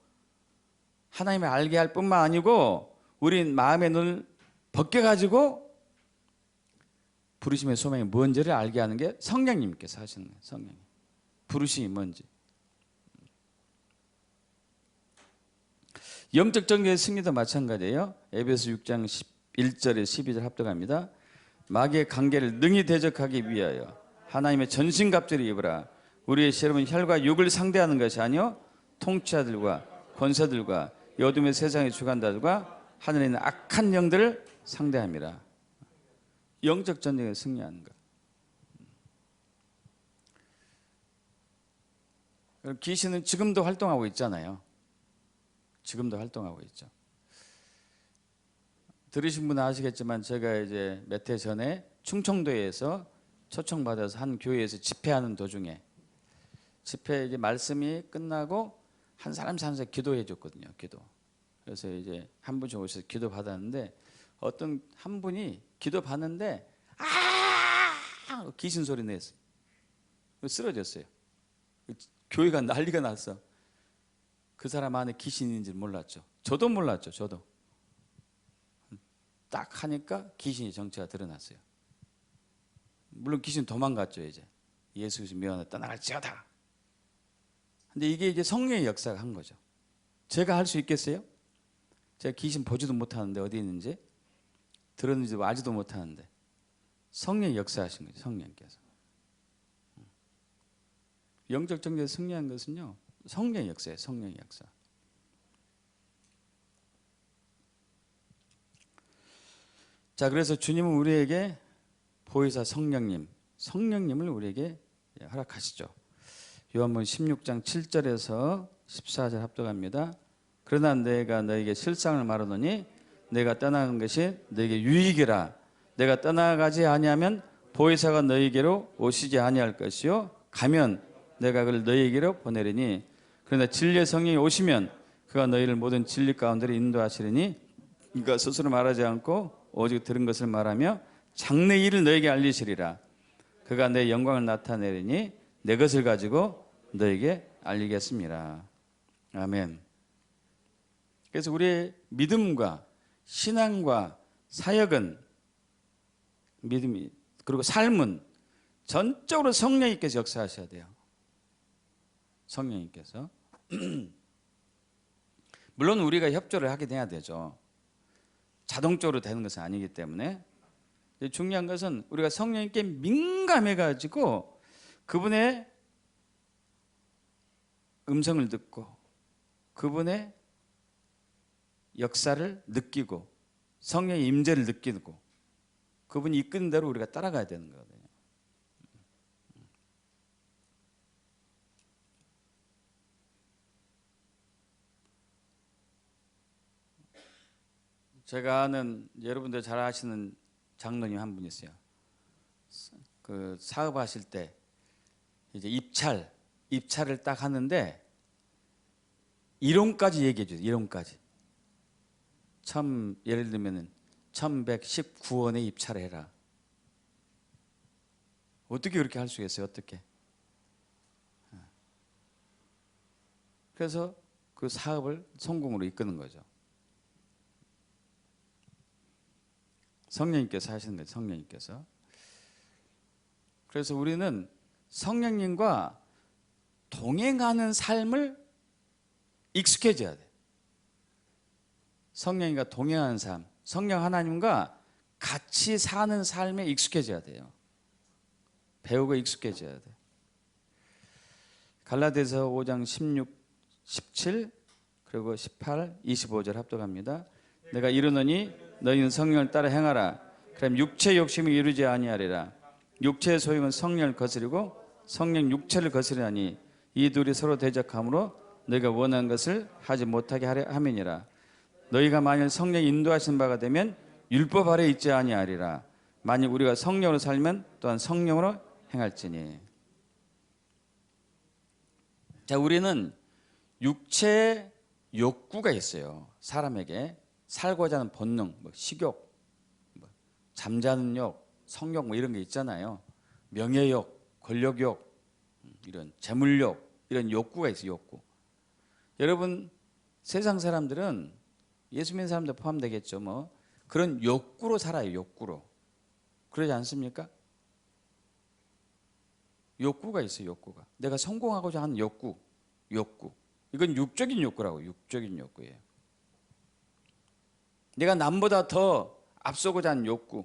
하나님을 알게 할 뿐만 아니고 우린 마음의 눈을 벗겨가지고 부르심의 소명이 뭔지를 알게 하는 게 성령님께서 하시는 거예요. 성령님. 부르심이 뭔지. 영적 정죄의 승리도 마찬가지예요. 에베소 6장 1절에 12절 합독합니다. 마귀의 관계를 능히 대적하기 위하여 하나님의 전신갑주를 입으라. 우리의 시험은 혈과 육을 상대하는 것이 아니요 통치자들과 권세들과 어둠의 세상의 주관자들과 하늘에 있는 악한 영들을 상대함이라. 영적 전쟁에 승리하는 것. 귀신은 지금도 활동하고 있잖아요. 지금도 활동하고 있죠. 들으신 분은 아시겠지만 제가 이제 몇 해 전에 충청도에서 초청받아서 한 교회에서 집회하는 도중에 집회 이제 말씀이 끝나고 한 사람 기도해 줬거든요. 기도. 그래서 이제 한 분이 오셔서 기도 받았는데 어떤 한 분이 기도 받는데 귀신 소리 냈어요. 쓰러졌어요. 교회가 난리가 났어. 그 사람 안에 귀신인지 몰랐죠. 저도 몰랐죠. 저도. 딱 하니까 귀신이 정체가 드러났어요. 물론 귀신 도망갔죠. 이제 예수 미워하다 떠나갈지어다. 근데 이게 이제 성령의 역사가 한 거죠. 제가 할 수 있겠어요? 제가 귀신 보지도 못하는데 어디 있는지 들었는지도 알지도 못하는데 성령이 역사하신 거죠. 성령께서. 영적 정죄에 승리한 것은요 성령의 역사예요. 성령의 역사. 자, 그래서 주님은 우리에게 보혜사 성령님을 우리에게 허락하시죠. 요한복음 16장 7절에서 14절 합독합니다. 그러나 내가 너에게 실상을 말하노니 내가 떠나는 것이 너에게 유익이라. 내가 떠나가지 아니하면 보혜사가 너에게로 오시지 아니할 것이요 가면 내가 그를 너에게로 보내리니 그러나 진리의 성령이 오시면 그가 너희를 모든 진리 가운데로 인도하시리니 그가 스스로 말하지 않고 오직 들은 것을 말하며 장래 일을 너에게 알리시리라. 그가 내 영광을 나타내리니 내 것을 가지고 너에게 알리겠습니다. 아멘. 그래서 우리의 믿음과 신앙과 사역은 믿음이 그리고 삶은 전적으로 성령님께서 역사하셔야 돼요. 성령님께서. 물론 우리가 협조를 하게 돼야 되죠. 자동적으로 되는 것은 아니기 때문에. 중요한 것은 우리가 성령님께 민감해가지고 그분의 음성을 듣고 그분의 역사를 느끼고 성령의 임재를 느끼고 그분이 이끄는 대로 우리가 따라가야 되는 거거든요. 제가 아는 여러분들 잘 아시는 장로님 한 분 있어요. 그 사업하실 때 이제 입찰을 딱 하는데 이론까지 얘기해 줘요. 이론까지. 예를 들면은 1119원에 입찰을 해라. 어떻게 그렇게 할 수 있어요? 어떻게? 그래서 그 사업을 성공으로 이끄는 거죠. 성령님께서 하시는 거예요. 성령님께서. 그래서 우리는 성령님과 동행하는 삶을 익숙해져야 돼. 성령님과 동행하는 삶, 성령 하나님과 같이 사는 삶에 익숙해져야 돼요. 배우고 익숙해져야 돼. 갈라디아서 5장 16, 17 그리고 18, 25절 합독합니다. 내가 이르노니 너희는 성령을 따라 행하라. 그럼 육체의 욕심을 이루지 아니하리라. 육체의 소욕은 성령을 거스리고 성령 육체를 거스리나니 이 둘이 서로 대적하므로 너희가 원하는 것을 하지 못하게 하려 함이니라. 너희가 만일 성령이 인도하신 바가 되면 율법 아래 있지 아니하리라. 만일 우리가 성령으로 살면 또한 성령으로 행할지니. 자, 우리는 육체의 욕구가 있어요. 사람에게 살고자 하는 본능, 식욕, 잠자는 욕, 성욕 이런 게 있잖아요. 명예욕, 권력욕, 이런 재물욕, 이런 욕구가 있어요. 욕구. 여러분, 세상 사람들은 예수 믿는 사람들 포함되겠죠. 뭐 그런 욕구로 살아요. 욕구로. 그러지 않습니까? 욕구가 있어요. 욕구가. 내가 성공하고자 하는 욕구. 이건 육적인 욕구라고. 육적인 욕구예요. 내가 남보다 더 앞서고자 하는 욕구.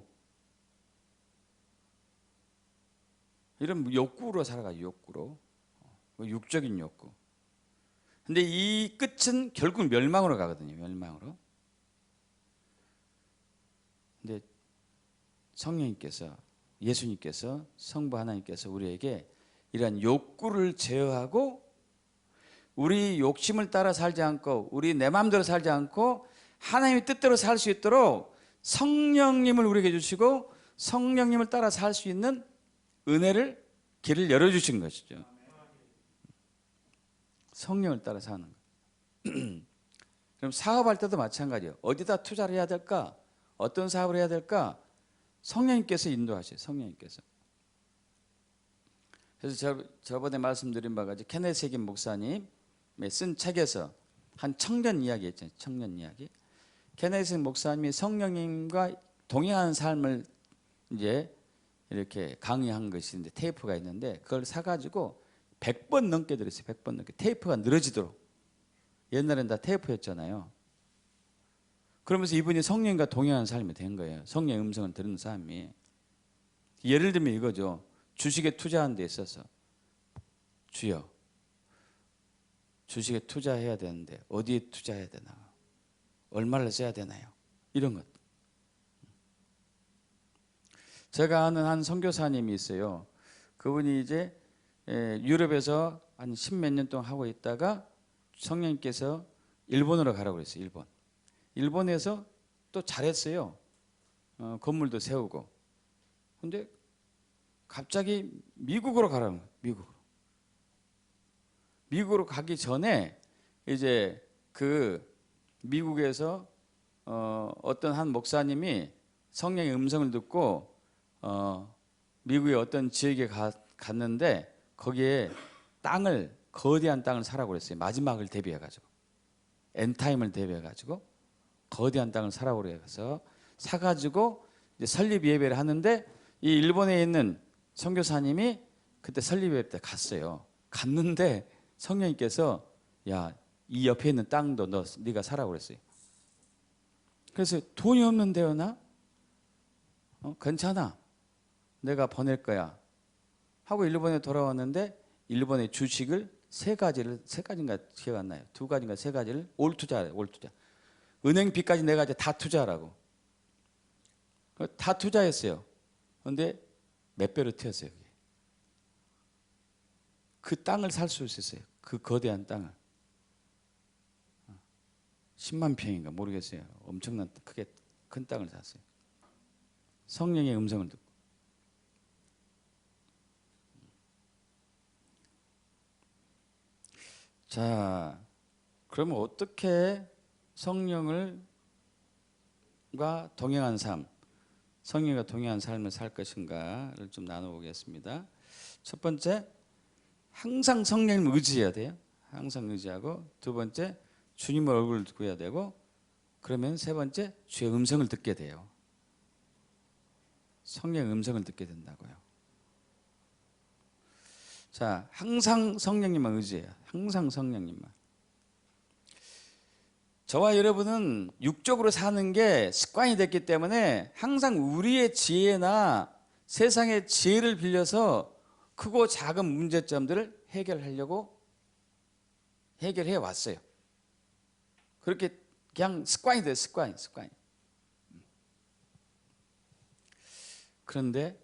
이런 욕구로 살아가요. 욕구로. 육적인 욕구. 근데 이 끝은 결국 멸망으로 가거든요. 멸망으로. 근데 성령님께서, 예수님께서, 성부 하나님께서 우리에게 이러한 욕구를 제어하고 우리 욕심을 따라 살지 않고 우리 내 마음대로 살지 않고 하나님의 뜻대로 살 수 있도록 성령님을 우리에게 주시고 성령님을 따라 살 수 있는 은혜를, 길을 열어주신 것이죠. 성령을 따라 사는 것. 그럼 사업할 때도 마찬가지예요. 어디다 투자를 해야 될까? 어떤 사업을 해야 될까? 성령님께서 인도하셔요. 성령님께서. 그래서 저번에 말씀드린 바가 케네스 해긴 목사님 쓴 책에서 한 청년 이야기 있잖아요. 청년 이야기. 케네스 목사님이 성령님과 동행하는 삶을 이제 이렇게 강의한 것이 있는데 테이프가 있는데 그걸 사가지고 100번 넘게 들었어요. 100번 넘게. 테이프가 늘어지도록. 옛날엔 다 테이프였잖아요. 그러면서 이분이 성령과 동행하는 삶이 된 거예요. 성령의 음성을 들은 삶이. 예를 들면 이거죠. 주식에 투자하는 데 있어서 주여, 주식에 투자해야 되는데 어디에 투자해야 되나? 얼마를 써야 되나요? 이런 것. 제가 아는 한 선교사님이 있어요. 그분이 이제 유럽에서 한 10몇 년 동안 하고 있다가 성령님께서 일본으로 가라고 그랬어요. 일본에서 또 잘했어요. 건물도 세우고. 근데 갑자기 미국으로 가라는 거예요. 미국으로 가기 전에 이제 그 미국에서 어떤 한 목사님이 성령의 음성을 듣고 미국의 어떤 지역에 갔는데 거기에 거대한 땅을 사라고 그랬어요. 마지막을 대비해가지고. 엔타임을 대비해가지고 거대한 땅을 사라고 그래서 사가지고 이제 설립 예배를 하는데 이 일본에 있는 선교사님이 그때 설립 예배 때 갔어요. 갔는데 성령님께서 야, 이 옆에 있는 땅도 네가 사라고 그랬어요. 그래서 돈이 없는데요, 나? 괜찮아. 내가 보낼 거야. 하고 일본에 돌아왔는데 일본의 주식을 세 가지인가 기억 안 나요. 두 가지인가 세 가지를 올 투자. 은행 빚까지 내가 이제 다 투자하라고. 다 투자했어요. 그런데 몇 배로 튀었어요. 그 땅을 살 수 있었어요. 그 거대한 땅을. 10만 평인가 모르겠어요. 엄청난 크게 큰 땅을 샀어요. 성령의 음성을 듣고. 자, 그러면 어떻게 성령과 동행한 삶, 성령과 동행한 삶을 살 것인가를 좀 나눠보겠습니다. 첫 번째, 항상 성령님을 의지해야 돼요. 항상 의지하고, 두 번째, 주님의 얼굴을 구해야 되고, 그러면 세 번째, 주의 음성을 듣게 돼요. 성령의 음성을 듣게 된다고요. 자, 항상 성령님만 의지해요. 항상 성령님만. 저와 여러분은 육적으로 사는 게 습관이 됐기 때문에 항상 우리의 지혜나 세상의 지혜를 빌려서 크고 작은 문제점들을 해결하려고 해결해 왔어요. 그렇게 그냥 습관이 돼요. 습관이. 그런데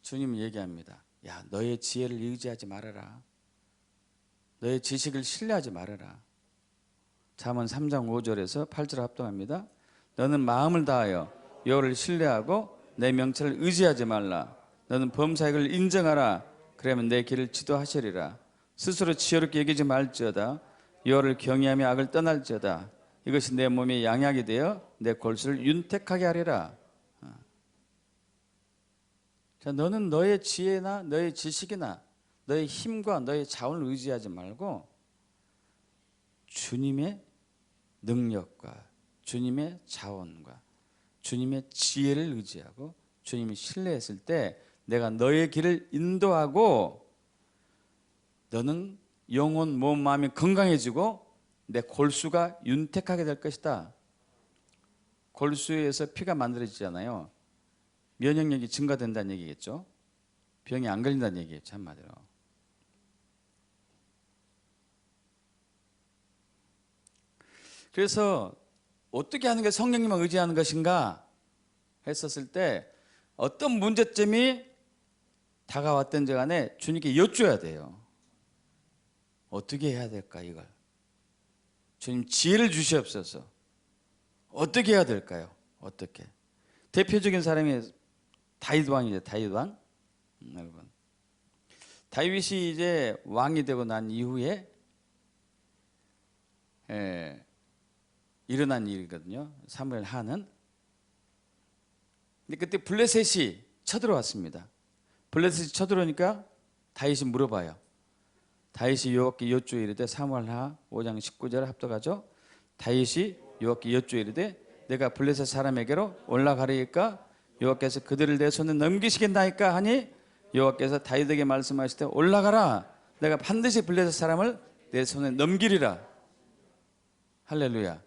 주님은 얘기합니다. 야, 너의 지혜를 의지하지 말아라. 너의 지식을 신뢰하지 말아라. 잠언 3장 5절에서 8절 합동합니다. 너는 마음을 다하여 여호와를 신뢰하고 내 명철을 의지하지 말라. 너는 범사익을 인정하라. 그러면 내 길을 지도하시리라. 스스로 지혜롭게 여기지 말지어다. 여호와를 경외하며 악을 떠날지어다. 이것이 내 몸에 양약이 되어 내 골수를 윤택하게 하리라. 자, 너는 너의 지혜나 너의 지식이나 너의 힘과 너의 자원을 의지하지 말고 주님의 능력과 주님의 자원과 주님의 지혜를 의지하고 주님이 신뢰했을 때 내가 너의 길을 인도하고 너는 영혼, 몸, 마음이 건강해지고 내 골수가 윤택하게 될 것이다. 골수에서 피가 만들어지잖아요. 면역력이 증가된다는 얘기겠죠. 병이 안 걸린다는 얘기겠죠, 한마디로. 그래서 어떻게 하는 게 성령님만 의지하는 것인가 했었을 때 어떤 문제점이 다가왔든지 간에 주님께 여쭈어야 돼요. 어떻게 해야 될까 이걸. 주님 지혜를 주시옵소서. 어떻게 해야 될까요? 어떻게. 대표적인 사람이 다윗 왕이죠. 다윗 왕. 여러분. 다윗이 이제 왕이 되고 난 이후에 일어난 일이거든요. 사무엘 하는. 근데 그때 블레셋이 쳐들어왔습니다. 블레셋이 쳐들어오니까 다윗이 물어봐요. 다윗이 여호와께 여쭈어 이르되 사무엘 하 5장 19절 합독하죠. 다윗이 여호와께 여쭈어 이르되 내가 블레셋 사람에게로 올라가리이까 여호와께서 그들을 내 손에 넘기시겠나이까 하니 여호와께서 다윗에게 말씀하실 때 올라가라. 내가 반드시 블레셋 사람을 내 손에 넘기리라. 할렐루야.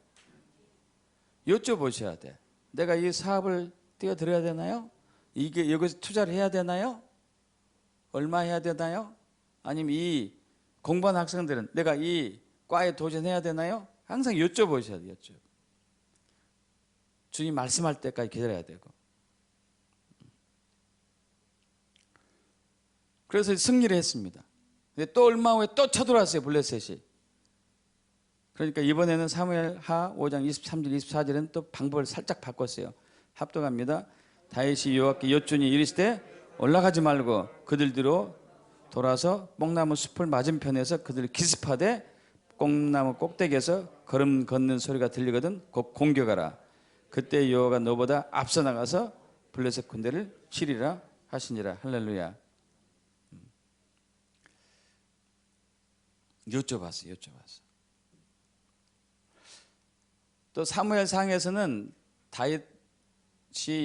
여쭤보셔야 돼. 내가 이 사업을 뛰어들어야 되나요? 이게 여기서 투자를 해야 되나요? 얼마 해야 되나요? 아니면 이 공부하는 학생들은 내가 이 과에 도전해야 되나요? 항상 여쭤보셔야 돼요. 주님 말씀할 때까지 기다려야 되고. 그래서 승리를 했습니다. 근데 또 얼마 후에 또 쳐들어왔어요. 블레셋이. 그러니까 이번에는 사무엘하 5장 23절 24절에는 또 방법을 살짝 바꿨어요. 합독합니다. 다윗이 여호와께 여쭈니 이르시되 올라가지 말고 그들 뒤로 돌아서 뽕나무 숲을 맞은편에서 그들을 기습하되 뽕나무 꼭대기에서 걸음 걷는 소리가 들리거든 곧 공격하라. 그때 여호와가 너보다 앞서 나가서 블레셋 군대를 치리라 하시니라. 할렐루야. 여쭤봤어요. 또 사무엘상에서는 다윗이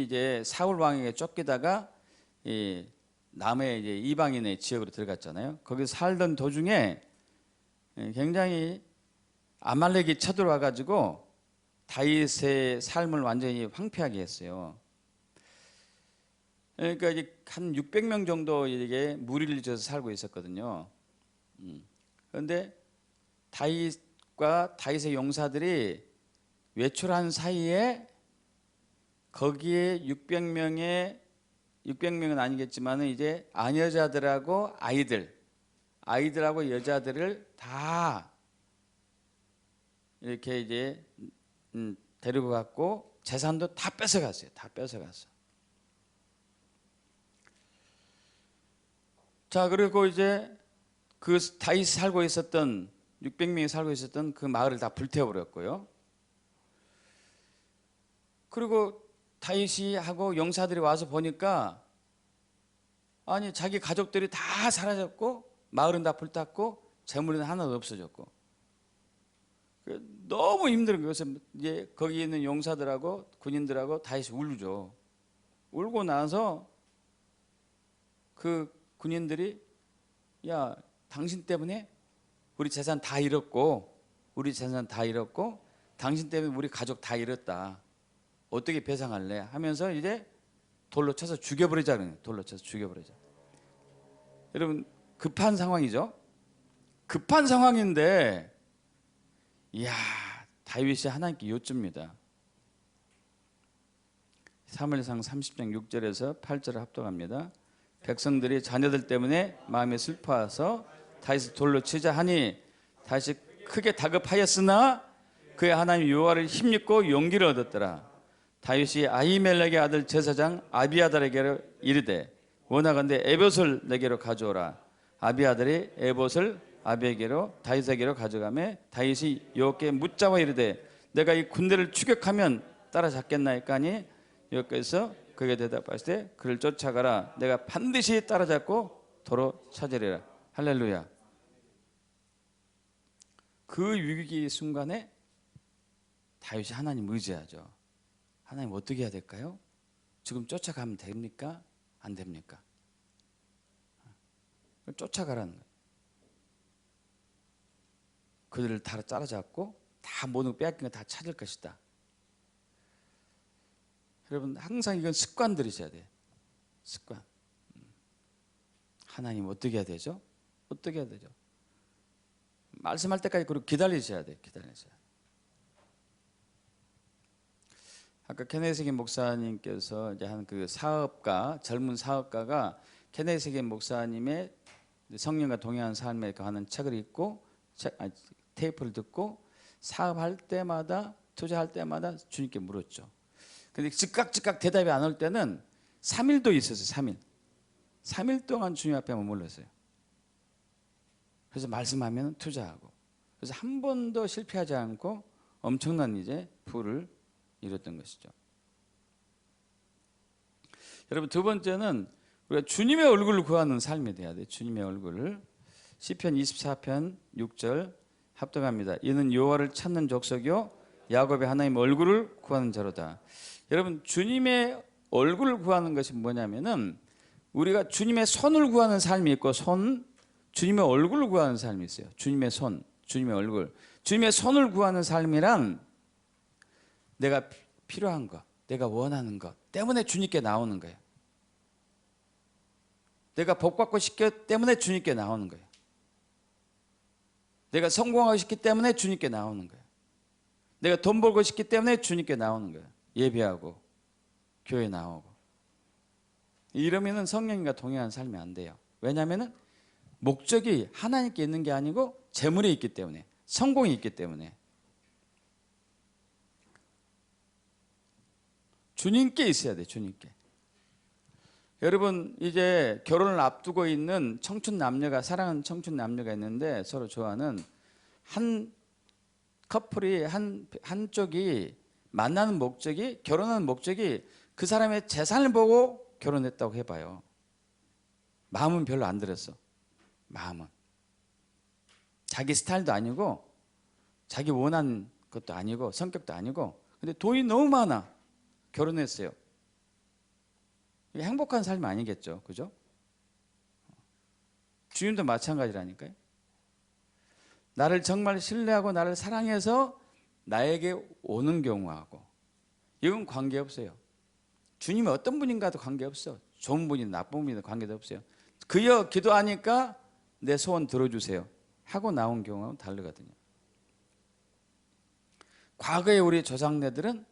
이제 사울 왕에게 쫓기다가 이 남의 이제 이방인의 지역으로 들어갔잖아요. 거기서 살던 도중에 굉장히 아말렉이 쳐들어와 가지고 다윗의 삶을 완전히 황폐하게 했어요. 그러니까 이제 한 600명 정도 이게 무리를 져서 살고 있었거든요. 그런데 다윗과 다윗의 용사들이 외출한 사이에 거기에 600명은 아니겠지만 이제 아녀자들하고 아이들하고 여자들을 다 이렇게 이제 데리고 갔고 재산도 다 뺏어갔어요. 다 뺏어갔어. 자, 그리고 이제 그 다윗이 살고 있었던 600명이 살고 있었던 그 마을을 다 불태워버렸고요. 그리고 다윗이 하고 용사들이 와서 보니까 아니 자기 가족들이 다 사라졌고 마을은 다 불탔고 재물은 하나도 없어졌고 너무 힘든 거예요. 그래서 이제 거기 있는 용사들하고 군인들하고 다윗이 울죠. 울고 나서 그 군인들이 야 당신 때문에 우리 재산 다 잃었고 당신 때문에 우리 가족 다 잃었다. 어떻게 배상할래? 하면서 이제 돌로 쳐서 죽여버리자. 돌로 쳐서 죽여버리자. 여러분 급한 상황이죠. 급한 상황인데 이야 다윗이 하나님께 여쭙니다. 사무엘상 30장 6절에서 8절을 합독합니다. 백성들이 자녀들 때문에 마음에 슬퍼해서 다윗을 돌로 치자 하니 다윗이 크게 다급하였으나 그의 하나님 여호와를 힘입고 용기를 얻었더라. 다윗이 아히멜렉의 아들 제사장 아비아달에게로 이르되 원하건대 에봇을 내게로 가져오라. 아비아달이 에봇을 아비에게로 다윗에게로 가져가매 다윗이 여호와께 묻자와 이르되 내가 이 군대를 추격하면 따라잡겠나이까 하니 여호와께서 그에게 대답하시되 그를 쫓아가라. 내가 반드시 따라잡고 도로 찾으리라. 할렐루야. 그 위기 순간에 다윗이 하나님 의지하죠. 하나님 어떻게 해야 될까요? 지금 쫓아가면 됩니까? 안 됩니까? 쫓아가라는 거예요. 그들을 다 따라잡고 다 모든 거 빼앗긴 거 다 찾을 것이다. 여러분 항상 이건 습관들이셔야 돼요. 습관. 하나님 어떻게 해야 되죠? 어떻게 해야 되죠? 말씀할 때까지 그리고 기다리셔야 돼요. 기다리셔야 돼요. 아까 케네세기 목사님께서 이제 한 그 사업가, 젊은 사업가가 케네세기 목사님의 성령과 동행하는 삶에 관한 책을 읽고 테이프를 듣고 사업할 때마다 투자할 때마다 주님께 물었죠. 근데 즉각 대답이 안 올 때는 3일도 있었어요. 3일 동안 주님 앞에 머물렀어요. 그래서 말씀하면 투자하고 그래서 한 번도 실패하지 않고 엄청난 이제 부를 이뤘던 것이죠. 여러분 두 번째는 우리가 주님의 얼굴을 구하는 삶이 돼야 돼요. 주님의 얼굴을. 시편 24편 6절 합독합니다. 이는 여호와를 찾는 족속이요 야곱의 하나님 얼굴을 구하는 자로다. 여러분 주님의 얼굴을 구하는 것이 뭐냐면은 우리가 주님의 손을 구하는 삶이 있고 주님의 얼굴을 구하는 삶이 있어요. 주님의 손, 주님의 얼굴. 주님의 손을 구하는 삶이란 내가 필요한 것, 내가 원하는 것 때문에 주님께 나오는 거예요. 내가 복받고 싶기 때문에 주님께 나오는 거예요. 내가 성공하고 싶기 때문에 주님께 나오는 거예요. 내가 돈 벌고 싶기 때문에 주님께 나오는 거예요. 예배하고 교회 나오고. 이러면은 성령님과 동행하는 삶이 안 돼요. 왜냐하면은 목적이 하나님께 있는 게 아니고 재물에 있기 때문에, 성공이 있기 때문에. 주님께 있어야 돼. 주님께. 여러분 이제 결혼을 앞두고 있는 청춘 남녀가 사랑하는 청춘 남녀가 있는데 서로 좋아하는 한 커플이 한쪽이 만나는 목적이 결혼하는 목적이 그 사람의 재산을 보고 결혼했다고 해봐요. 마음은 별로 안 들었어. 마음은 자기 스타일도 아니고 자기 원하는 것도 아니고 성격도 아니고 근데 돈이 너무 많아. 결혼했어요. 이게 행복한 삶이 아니겠죠. 그죠? 주님도 마찬가지라니까요. 나를 정말 신뢰하고 나를 사랑해서 나에게 오는 경우하고 이건 관계없어요. 주님이 어떤 분인가도 관계없어. 좋은 분이든 나쁜 분이든 관계도 없어요. 그여 기도하니까 내 소원 들어주세요 하고 나온 경우하고는 다르거든요. 과거에 우리 조상네들은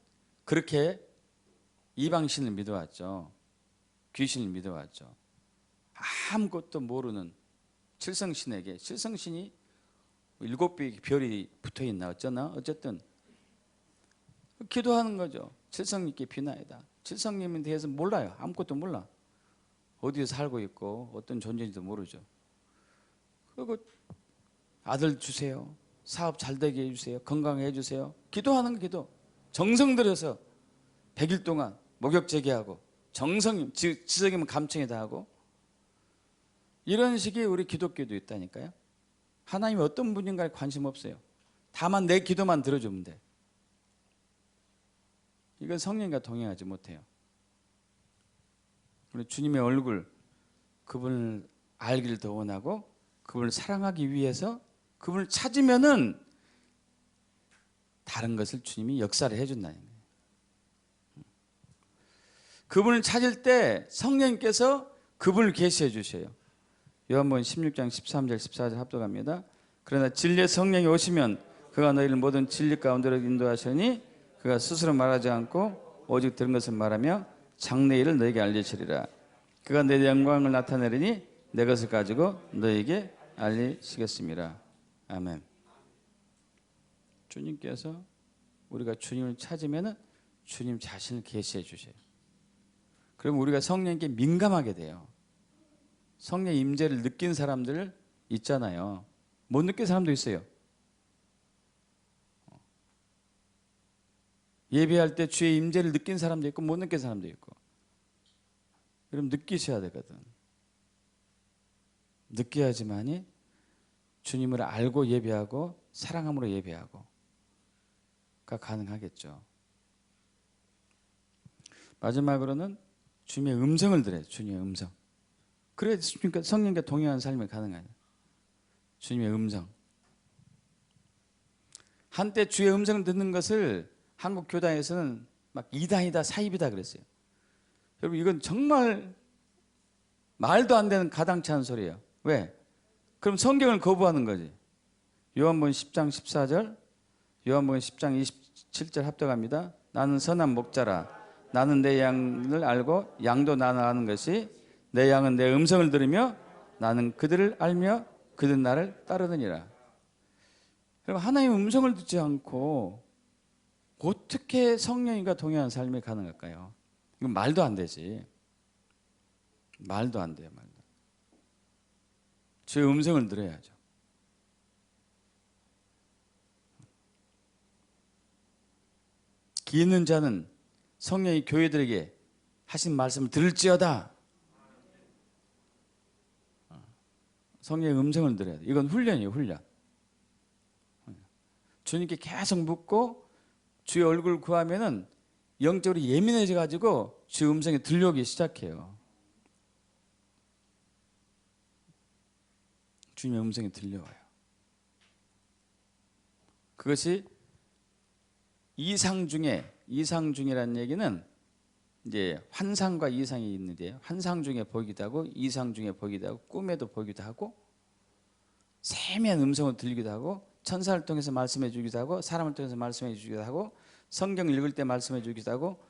그렇게 이방신을 믿어왔죠. 귀신을 믿어왔죠. 아무것도 모르는 칠성신에게 칠성신이 7개의 별이 붙어있나 어쩌나 어쨌든 기도하는 거죠. 칠성님께 비나이다. 칠성님에 대해서 몰라요. 아무것도 몰라. 어디에 살고 있고 어떤 존재인지도 모르죠. 그리고 아들 주세요. 사업 잘 되게 해주세요. 건강하게 해주세요. 기도하는 기도. 정성 들여서 100일 동안 목욕 제기하고 정성 지성이면 감청이 다 하고 이런 식의 우리 기독교도 있다니까요. 하나님이 어떤 분인가에 관심 없어요. 다만 내 기도만 들어주면 돼. 이건 성령과 동행하지 못해요. 우리 주님의 얼굴 그분을 알기를 더 원하고 그분을 사랑하기 위해서 그분을 찾으면은 다른 것을 주님이 역사를 해준다는 거예요. 그분을 찾을 때 성령님께서 그분을 계시해 주셔요. 요한복음 16장 13절 14절 합독합니다. 그러나 진리의 성령이 오시면 그가 너희를 모든 진리 가운데로 인도하시니 그가 스스로 말하지 않고 오직 들은 것을 말하며 장래 일을 너희에게 알리시리라. 그가 내 영광을 나타내리니 내 것을 가지고 너희에게 알리시겠습니다. 아멘. 주님께서 우리가 주님을 찾으면 주님 자신을 계시해 주셔요. 그럼 우리가 성령께 민감하게 돼요. 성령 임재를 느낀 사람들 있잖아요. 못 느낀 사람도 있어요. 예배할 때 주의 임재를 느낀 사람도 있고 못 느낀 사람도 있고. 그럼 느끼셔야 되거든. 느껴야지만이 주님을 알고 예배하고 사랑함으로 예배하고가 가능하겠죠. 마지막으로는 주님의 음성을 들어요. 주님의 음성. 그래야 성령과 동행하는 삶이 가능하죠. 주님의 음성. 한때 주의 음성을 듣는 것을 한국 교단에서는 막 이단이다 사입이다 그랬어요. 여러분 이건 정말 말도 안 되는 가당치 않은 소리예요. 왜? 그럼 성경을 거부하는 거지. 요한복음 10장 14절, 요한복음 10장 27절 합독합니다. 나는 선한 목자라. 나는 내 양을 알고 양도 나를 아는 것이 내 양은 내 음성을 들으며 나는 그들을 알며 그들은 나를 따르느니라. 여러분 하나님의 음성을 듣지 않고 어떻게 성령님과 동행하는 삶이 가능할까요? 이건 말도 안 되지. 말도 안 돼요. 말도. 주의 음성을 들어야죠. 귀 있는 자는 성령이 교회들에게 하신 말씀을 들을지어다. 성령의 음성을 들어야 돼. 이건 훈련이에요. 훈련. 주님께 계속 묻고 주의 얼굴을 구하면은 영적으로 예민해져 가지고 주의 음성이 들려오기 시작해요. 주님의 음성이 들려와요. 그것이 이상 중이라는 얘기는 이제 환상과 이상이 있는데요. 환상 중에 보기도 하고 이상 중에 보기도 하고 꿈에도 보기도 하고 세미한 음성을 들리기도 하고 천사를 통해서 말씀해 주기도 하고 사람을 통해서 말씀해 주기도 하고 성경 읽을 때 말씀해 주기도 하고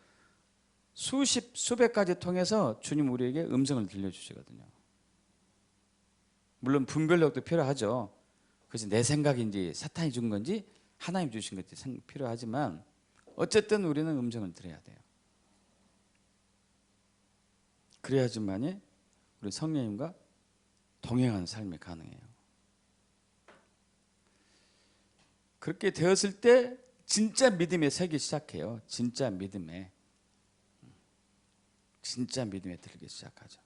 수백 가지 통해서 주님 우리에게 음성을 들려주시거든요. 물론 분별력도 필요하죠. 그것이 내 생각인지 사탄이 준 건지 하나님 주신 것이 필요하지만 어쨌든 우리는 음성을 들어야 돼요. 그래야지만이 우리 성령님과 동행하는 삶이 가능해요. 그렇게 되었을 때 진짜 믿음에 서기 시작해요. 진짜 믿음에 들기 시작하죠.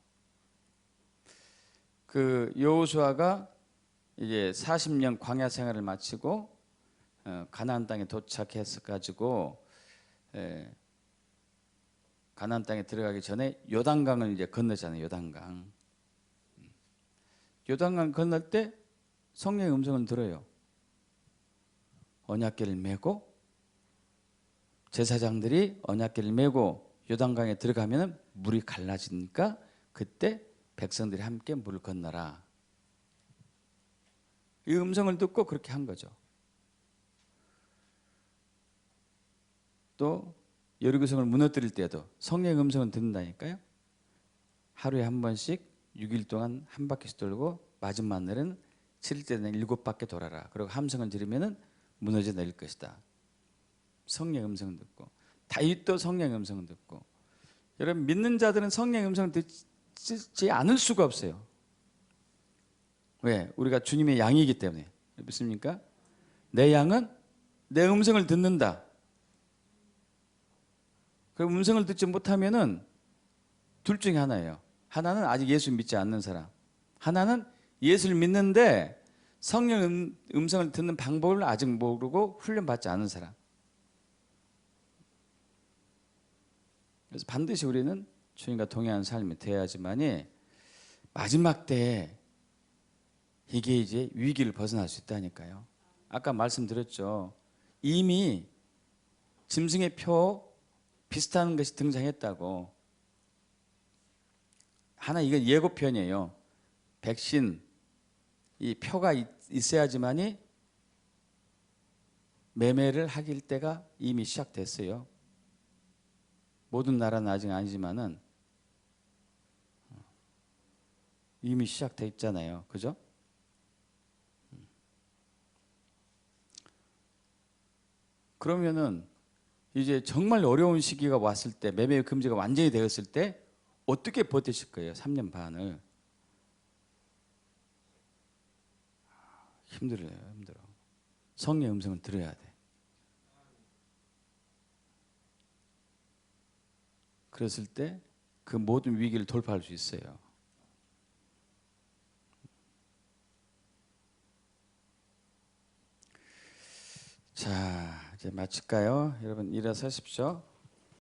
그 여호수아가 이제 40년 광야 생활을 마치고 가나안 땅에 도착해서 가지고 가나안 땅에 들어가기 전에 요단강을 이제 건너잖아요. 요단강 건널 때 성령의 음성을 들어요. 언약궤를 메고 제사장들이 언약궤를 메고 요단강에 들어가면 물이 갈라지니까 그때 백성들이 함께 물을 건너라. 이 음성을 듣고 그렇게 한 거죠. 또 여리고성을 무너뜨릴 때도 성령의 음성을 듣는다니까요. 하루에 한 번씩 6일 동안 한 바퀴씩 돌고 마지막 날은 7일 때는 7바퀴 돌아라. 그리고 함성을 지르면 무너져 내릴 것이다. 성령의 음성을 듣고 다윗도 성령의 음성을 듣고 여러분 믿는 자들은 성령의 음성을 듣지 않을 수가 없어요. 왜? 우리가 주님의 양이기 때문에. 믿습니까? 내 양은 내 음성을 듣는다. 그 음성을 듣지 못하면은 둘 중에 하나예요. 하나는 아직 예수 믿지 않는 사람. 하나는 예수를 믿는데 성령 음성을 듣는 방법을 아직 모르고 훈련받지 않은 사람. 그래서 반드시 우리는 주님과 동행하는 삶이 돼야지만이 마지막 때에 이게 이제 위기를 벗어날 수 있다니까요. 아까 말씀드렸죠. 이미 짐승의 표 비슷한 것이 등장했다고. 하나 이건 예고편이에요. 백신 이 표가 있어야지만이 매매를 하길 때가 이미 시작됐어요. 모든 나라는 아직 아니지만은 이미 시작돼 있잖아요. 그죠? 그러면은 이제 정말 어려운 시기가 왔을 때, 매매 금지가 완전히 되었을 때 어떻게 버티실 거예요? 3년 반을. 힘들어요. 힘들어. 성령의 음성을 들어야 돼. 그랬을 때 그 모든 위기를 돌파할 수 있어요. 자, 이제 마칠까요? 여러분 일어서십시오.